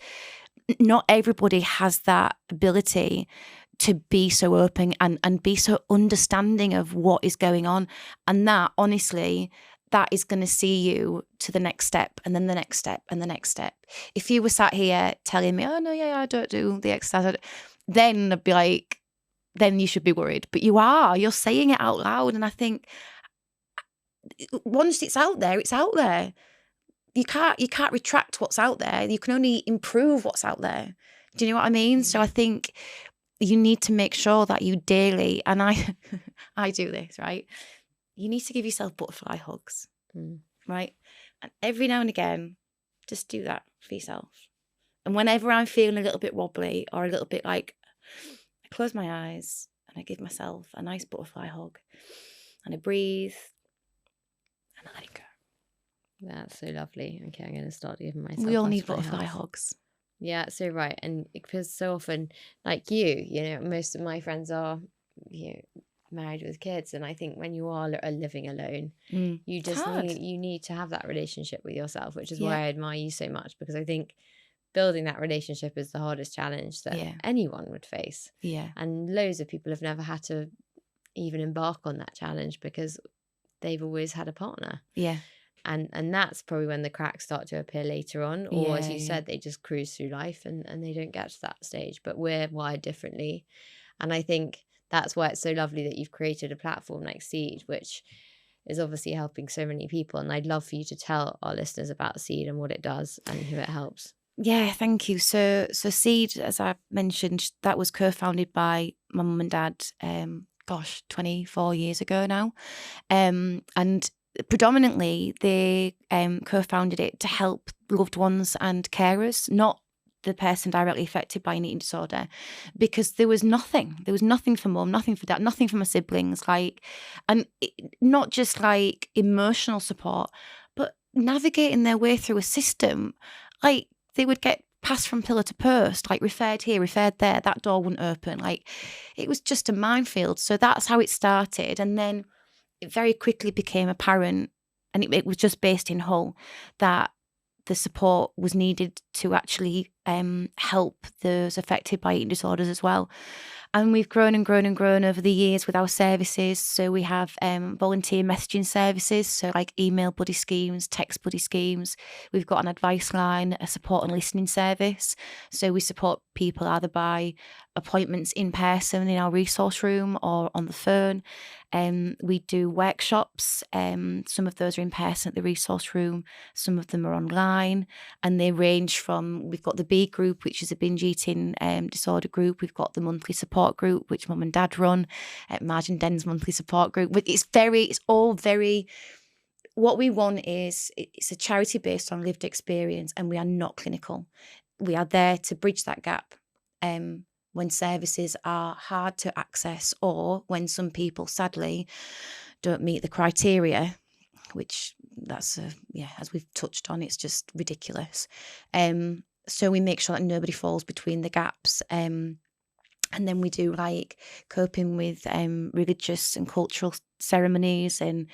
not everybody has that ability to be so open and be so understanding of what is going on. And that, honestly, that is going to see you to the next step, and then the next step, and the next step. If you were sat here telling me, oh no, I don't do the exercise, then I'd be like, then you should be worried. But you're saying it out loud. And I think once it's out there, it's out there. You can't retract what's out there. You can only improve what's out there. Do you know what I mean? So I think you need to make sure that you daily, and I do this, right? You need to give yourself butterfly hugs, right? And every now and again, just do that for yourself. And whenever I'm feeling a little bit wobbly or a little bit like, I close my eyes and I give myself a nice butterfly hug, and I breathe and I let it go. That's so lovely. Okay, I'm going to start giving myself. We all need butterfly hugs. Yeah, so right. And because so often, like you know, most of my friends are, married with kids, and I think when you are living alone, you just need to have that relationship with yourself, which is why I admire you so much, because I think building that relationship is the hardest challenge that anyone would face. Yeah. And loads of people have never had to even embark on that challenge because they've always had a partner. Yeah. And that's probably when the cracks start to appear later on, or as you said, they just cruise through life and they don't get to that stage. But we're wired differently. And I think that's why it's so lovely that you've created a platform like Seed, which is obviously helping so many people. And I'd love for you to tell our listeners about Seed and what it does and who it helps. Yeah, thank you. So Seed, as I mentioned, that was co-founded by my mum and dad, 24 years ago now. And predominantly they co-founded it to help loved ones and carers, not the person directly affected by an eating disorder, because there was nothing for mum, nothing for dad, nothing for my siblings, and not just like emotional support, but navigating their way through a system. Like they would get passed from pillar to post, like referred here, referred there, that door wouldn't open. Like it was just a minefield. So that's how it started. And then it very quickly became apparent, and it was just based in Hull, that the support was needed to actually help those affected by eating disorders as well. And we've grown and grown and grown over the years with our services. So we have volunteer messaging services, so like email buddy schemes, text buddy schemes. We've got an advice line, a support and listening service. So we support people either by appointments in person in our resource room or on the phone. We do workshops. Some of those are in person at the resource room. Some of them are online, and they range from, we've got the B group, which is a binge eating disorder group. We've got the monthly support group, which mum and dad run, Marge and Den's monthly support group. But it's all very, what we want is, it's a charity based on lived experience, and we are not clinical. We are there to bridge that gap. When services are hard to access, or when some people sadly don't meet the criteria, which that's as we've touched on, it's just ridiculous. So we make sure that nobody falls between the gaps. And then we do like coping with religious and cultural ceremonies, and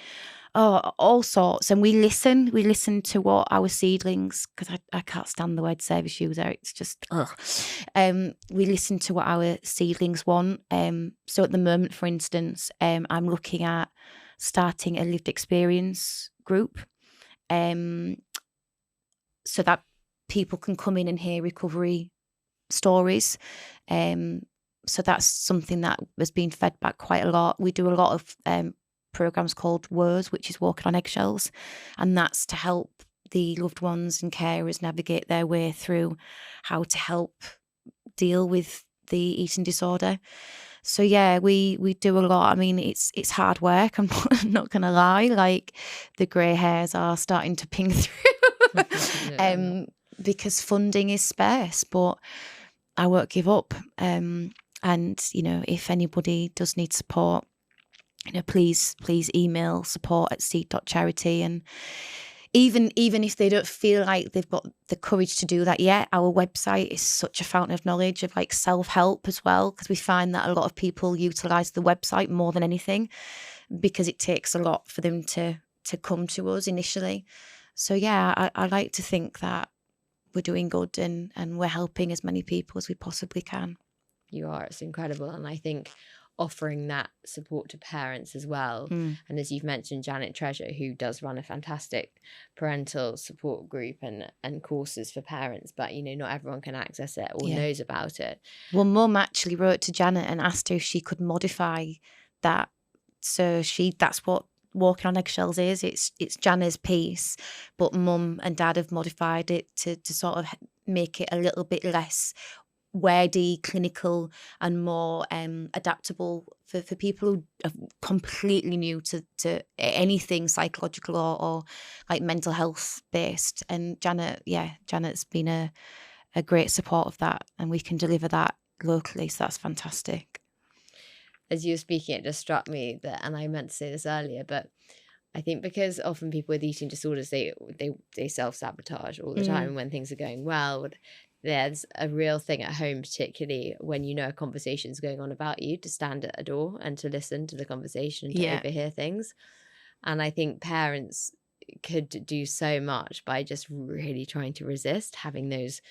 all sorts. And we listen to what our seedlings, because I can't stand the word service user, it's just ugh. We listen to what our seedlings want. So at the moment, for instance, I'm looking at starting a lived experience group, so that people can come in and hear recovery stories. So that's something that has been fed back quite a lot. We do a lot of programs called WORS, which is Walking on Eggshells, and that's to help the loved ones and carers navigate their way through how to help deal with the eating disorder. So yeah, we do a lot. I mean, it's hard work. I'm not gonna lie. Like, the grey hairs are starting to ping through, because funding is sparse. But I won't give up. And if anybody does need support, please email support@seed.charity. And even if they don't feel like they've got the courage to do that yet, our website is such a fountain of knowledge of like self-help as well, because we find that a lot of people utilize the website more than anything, because it takes a lot for them to come to us initially. So yeah, I like to think that we're doing good and we're helping as many people as we possibly can. You are. It's incredible. And I think offering that support to parents as well. And as you've mentioned, Janet Treasure, who does run a fantastic parental support group and courses for parents, but not everyone can access it or knows about it. Well, Mum actually wrote to Janet and asked her if she could modify that. So that's what Walking on Eggshells is. It's Janet's piece, but Mum and Dad have modified it to sort of make it a little bit less wordy, clinical, and more adaptable for people who are completely new to anything psychological or like mental health based. And Janet's been a great support of that, and we can deliver that locally, so that's fantastic. As you were speaking, it just struck me that, and I meant to say this earlier, but I think because often people with eating disorders, they self-sabotage all the time when things are going well. There's a real thing at home, particularly when a conversation's going on about you, to stand at a door and to listen to the conversation and to overhear things. And I think parents could do so much by just really trying to resist having those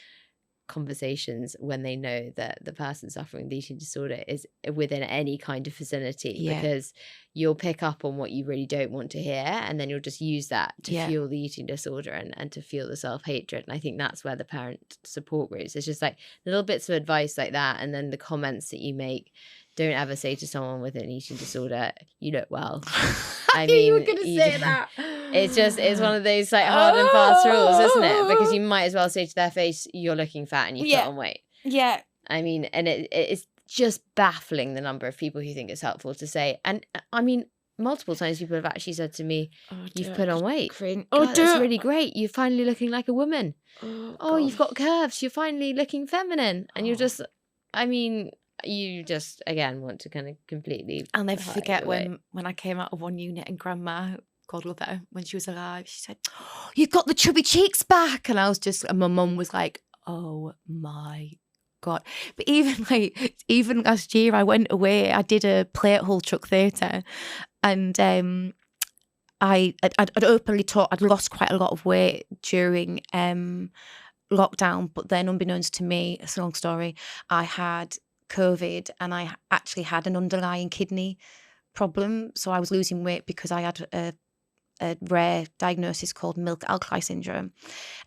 conversations when they know that the person suffering with eating disorder is within any kind of vicinity, because you'll pick up on what you really don't want to hear, and then you'll just use that to fuel the eating disorder and to fuel the self-hatred. And I think that's where the parent support groups, it's just like little bits of advice like that, and then the comments that you make. Don't ever say to someone with an eating disorder, "You look well." I mean, you were going to say that. It's one of those like hard and fast rules, isn't it? Because you might as well say to their face, "You're looking fat and you put on weight." Yeah. I mean, and it's just baffling the number of people who think it's helpful to say. And I mean, multiple times people have actually said to me, "You've put on weight. That's really great. You're finally looking like a woman. Oh, you've got curves. You're finally looking feminine." And you're just, I mean, you just again want to kind of completely. I'll never forget when I came out of one unit and Grandma, God love her, when she was alive, she said, "You've got the chubby cheeks back," and I was just, and my mum was like, "Oh my God." But even last year, I went away. I did a play at Hull Truck Theatre, and I'd openly taught I'd lost quite a lot of weight during lockdown, but then unbeknownst to me, it's a long story, I had COVID and I actually had an underlying kidney problem. So I was losing weight because I had a rare diagnosis called milk alkali syndrome.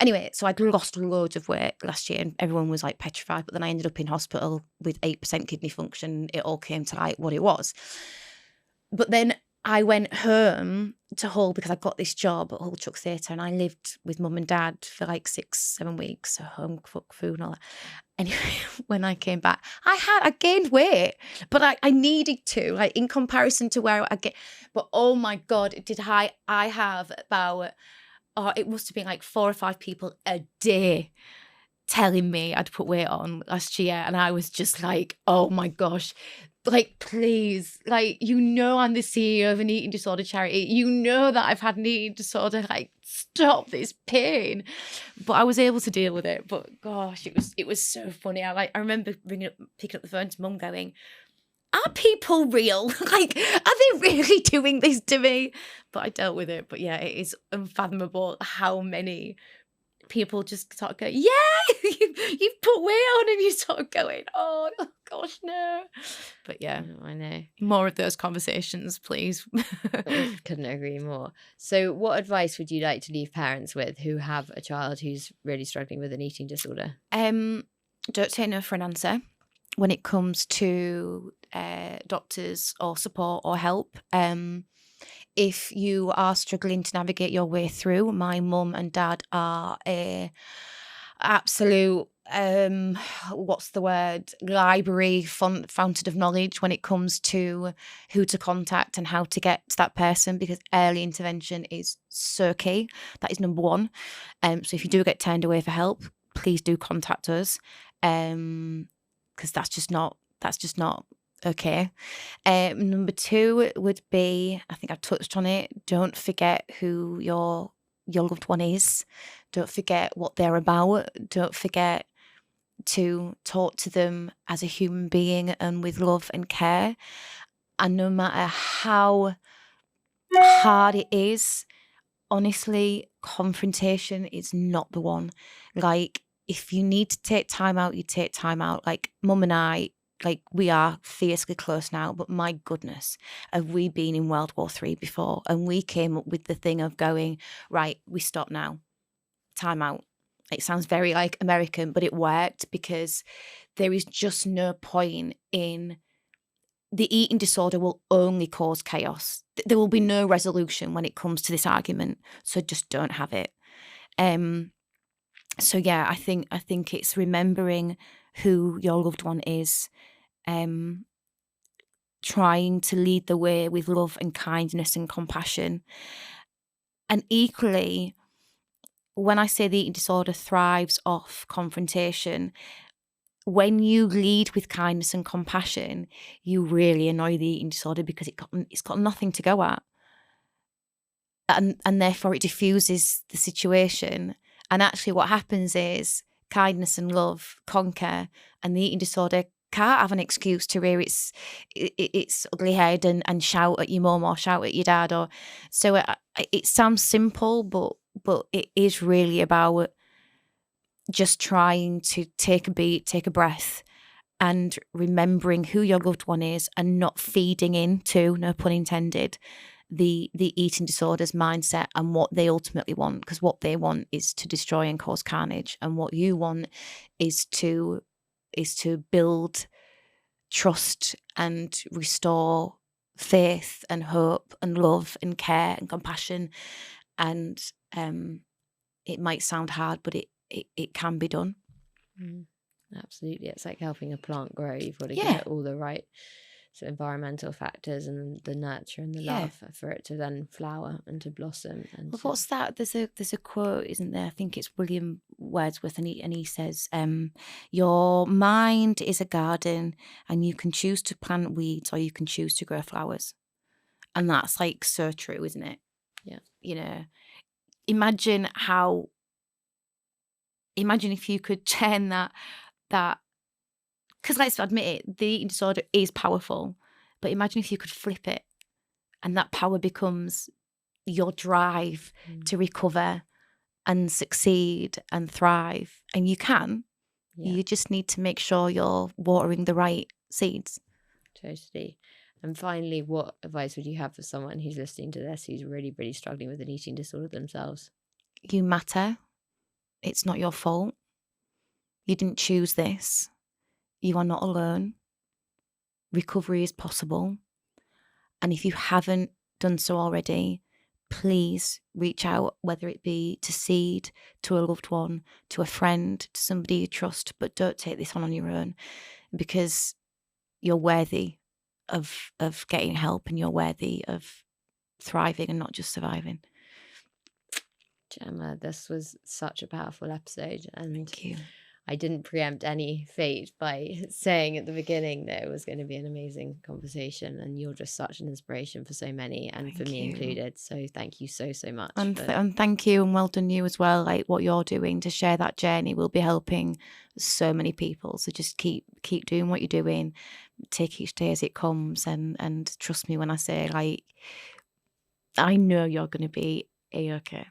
Anyway, so I'd lost loads of weight last year and everyone was like petrified, but then I ended up in hospital with 8% kidney function. It all came to light what it was. But then I went home to Hull because I got this job at Hull Truck Theatre and I lived with Mum and Dad for like 6-7 weeks, so home cooked food and all that. Anyway, when I came back, I gained weight, but I needed to, like in comparison to where I get. But oh my God, did I have about, it must have been like 4 or 5 people a day telling me I'd put weight on last year. And I was just like, oh my gosh, like, please, like, I'm the CEO of an eating disorder charity. You know that I've had an eating disorder, like, stop this pain. But I was able to deal with it. But gosh, it was so funny. I remember picking up the phone to Mum going, are people real? Like, are they really doing this to me? But I dealt with it. But yeah, it is unfathomable how many people just sort of go, yeah, you've put weight on, and you're sort of going, oh gosh, no. But yeah, I know. More of those conversations, please. Couldn't agree more. So what advice would you like to leave parents with who have a child who's really struggling with an eating disorder? Don't take no for an answer when it comes to doctors or support or help. If you are struggling to navigate your way through, my mum and dad are a absolute what's the word, library fountain of knowledge when it comes to who to contact and how to get to that person, because early intervention is so key. That is number one. So if you do get turned away for help, please do contact us, because that's just not okay. Number two would be, I think I touched on it, don't forget who your loved one is. Don't forget what they're about. Don't forget to talk to them as a human being and with love and care. And no matter how hard it is, honestly, confrontation is not the one. Like, if you need to take time out, you take time out. Like, Mum and I, like, we are fiercely close now, but my goodness, have we been in World War III before? And we came up with the thing of going, right, we stop now. Time out. It sounds very like American, but it worked, because there is just no point in, the eating disorder will only cause chaos. There will be no resolution when it comes to this argument. So just don't have it. So yeah, I think it's remembering who your loved one is, trying to lead the way with love and kindness and compassion. And equally, when I say the eating disorder thrives off confrontation, when you lead with kindness and compassion, you really annoy the eating disorder, because it's got nothing to go at. And therefore it diffuses the situation. And actually what happens is kindness and love conquer, and the eating disorder can't have an excuse to rear its ugly head and shout at your mum or shout at your dad. Or so it sounds simple, but it is really about just trying to take a beat, take a breath, and remembering who your loved one is, and not feeding into, no pun intended, the eating disorders mindset and what they ultimately want. Because what they want is to destroy and cause carnage, and what you want is to build trust and restore faith and hope and love and care and compassion. And it might sound hard, but it can be done. Absolutely. It's like helping a plant grow. You've got to Yeah. get all the right environmental factors and the nurture and the love for it to then flower and to blossom. And well, what's that? There's a quote, isn't there? I think it's William Wordsworth, and he says, your mind is a garden, and you can choose to plant weeds or you can choose to grow flowers. And that's like so true, isn't it? Yeah. You know, imagine if you could turn that, because let's admit it, the eating disorder is powerful, but imagine if you could flip it, and that power becomes your drive to recover and succeed and thrive. And you can. You just need to make sure you're watering the right seeds. Totally. And finally, what advice would you have for someone who's listening to this, who's really, really struggling with an eating disorder themselves? You matter. It's not your fault. You didn't choose this. You are not alone. Recovery is possible. And if you haven't done so already, please reach out, whether it be to Seed, to a loved one, to a friend, to somebody you trust, but don't take this on your own, because you're worthy of getting help, and you're worthy of thriving and not just surviving. Gemma, this was such a powerful episode, and Thank you. I didn't preempt any fate by saying at the beginning that it was going to be an amazing conversation, and you're just such an inspiration for so many, and Thank for me you. included. So thank you so much. And thank you, and well done you as well. Like, what you're doing to share that journey will be helping so many people. So just keep doing what you're doing. take each day as it comes, and trust me when I say, like, I know you're going to be A-okay.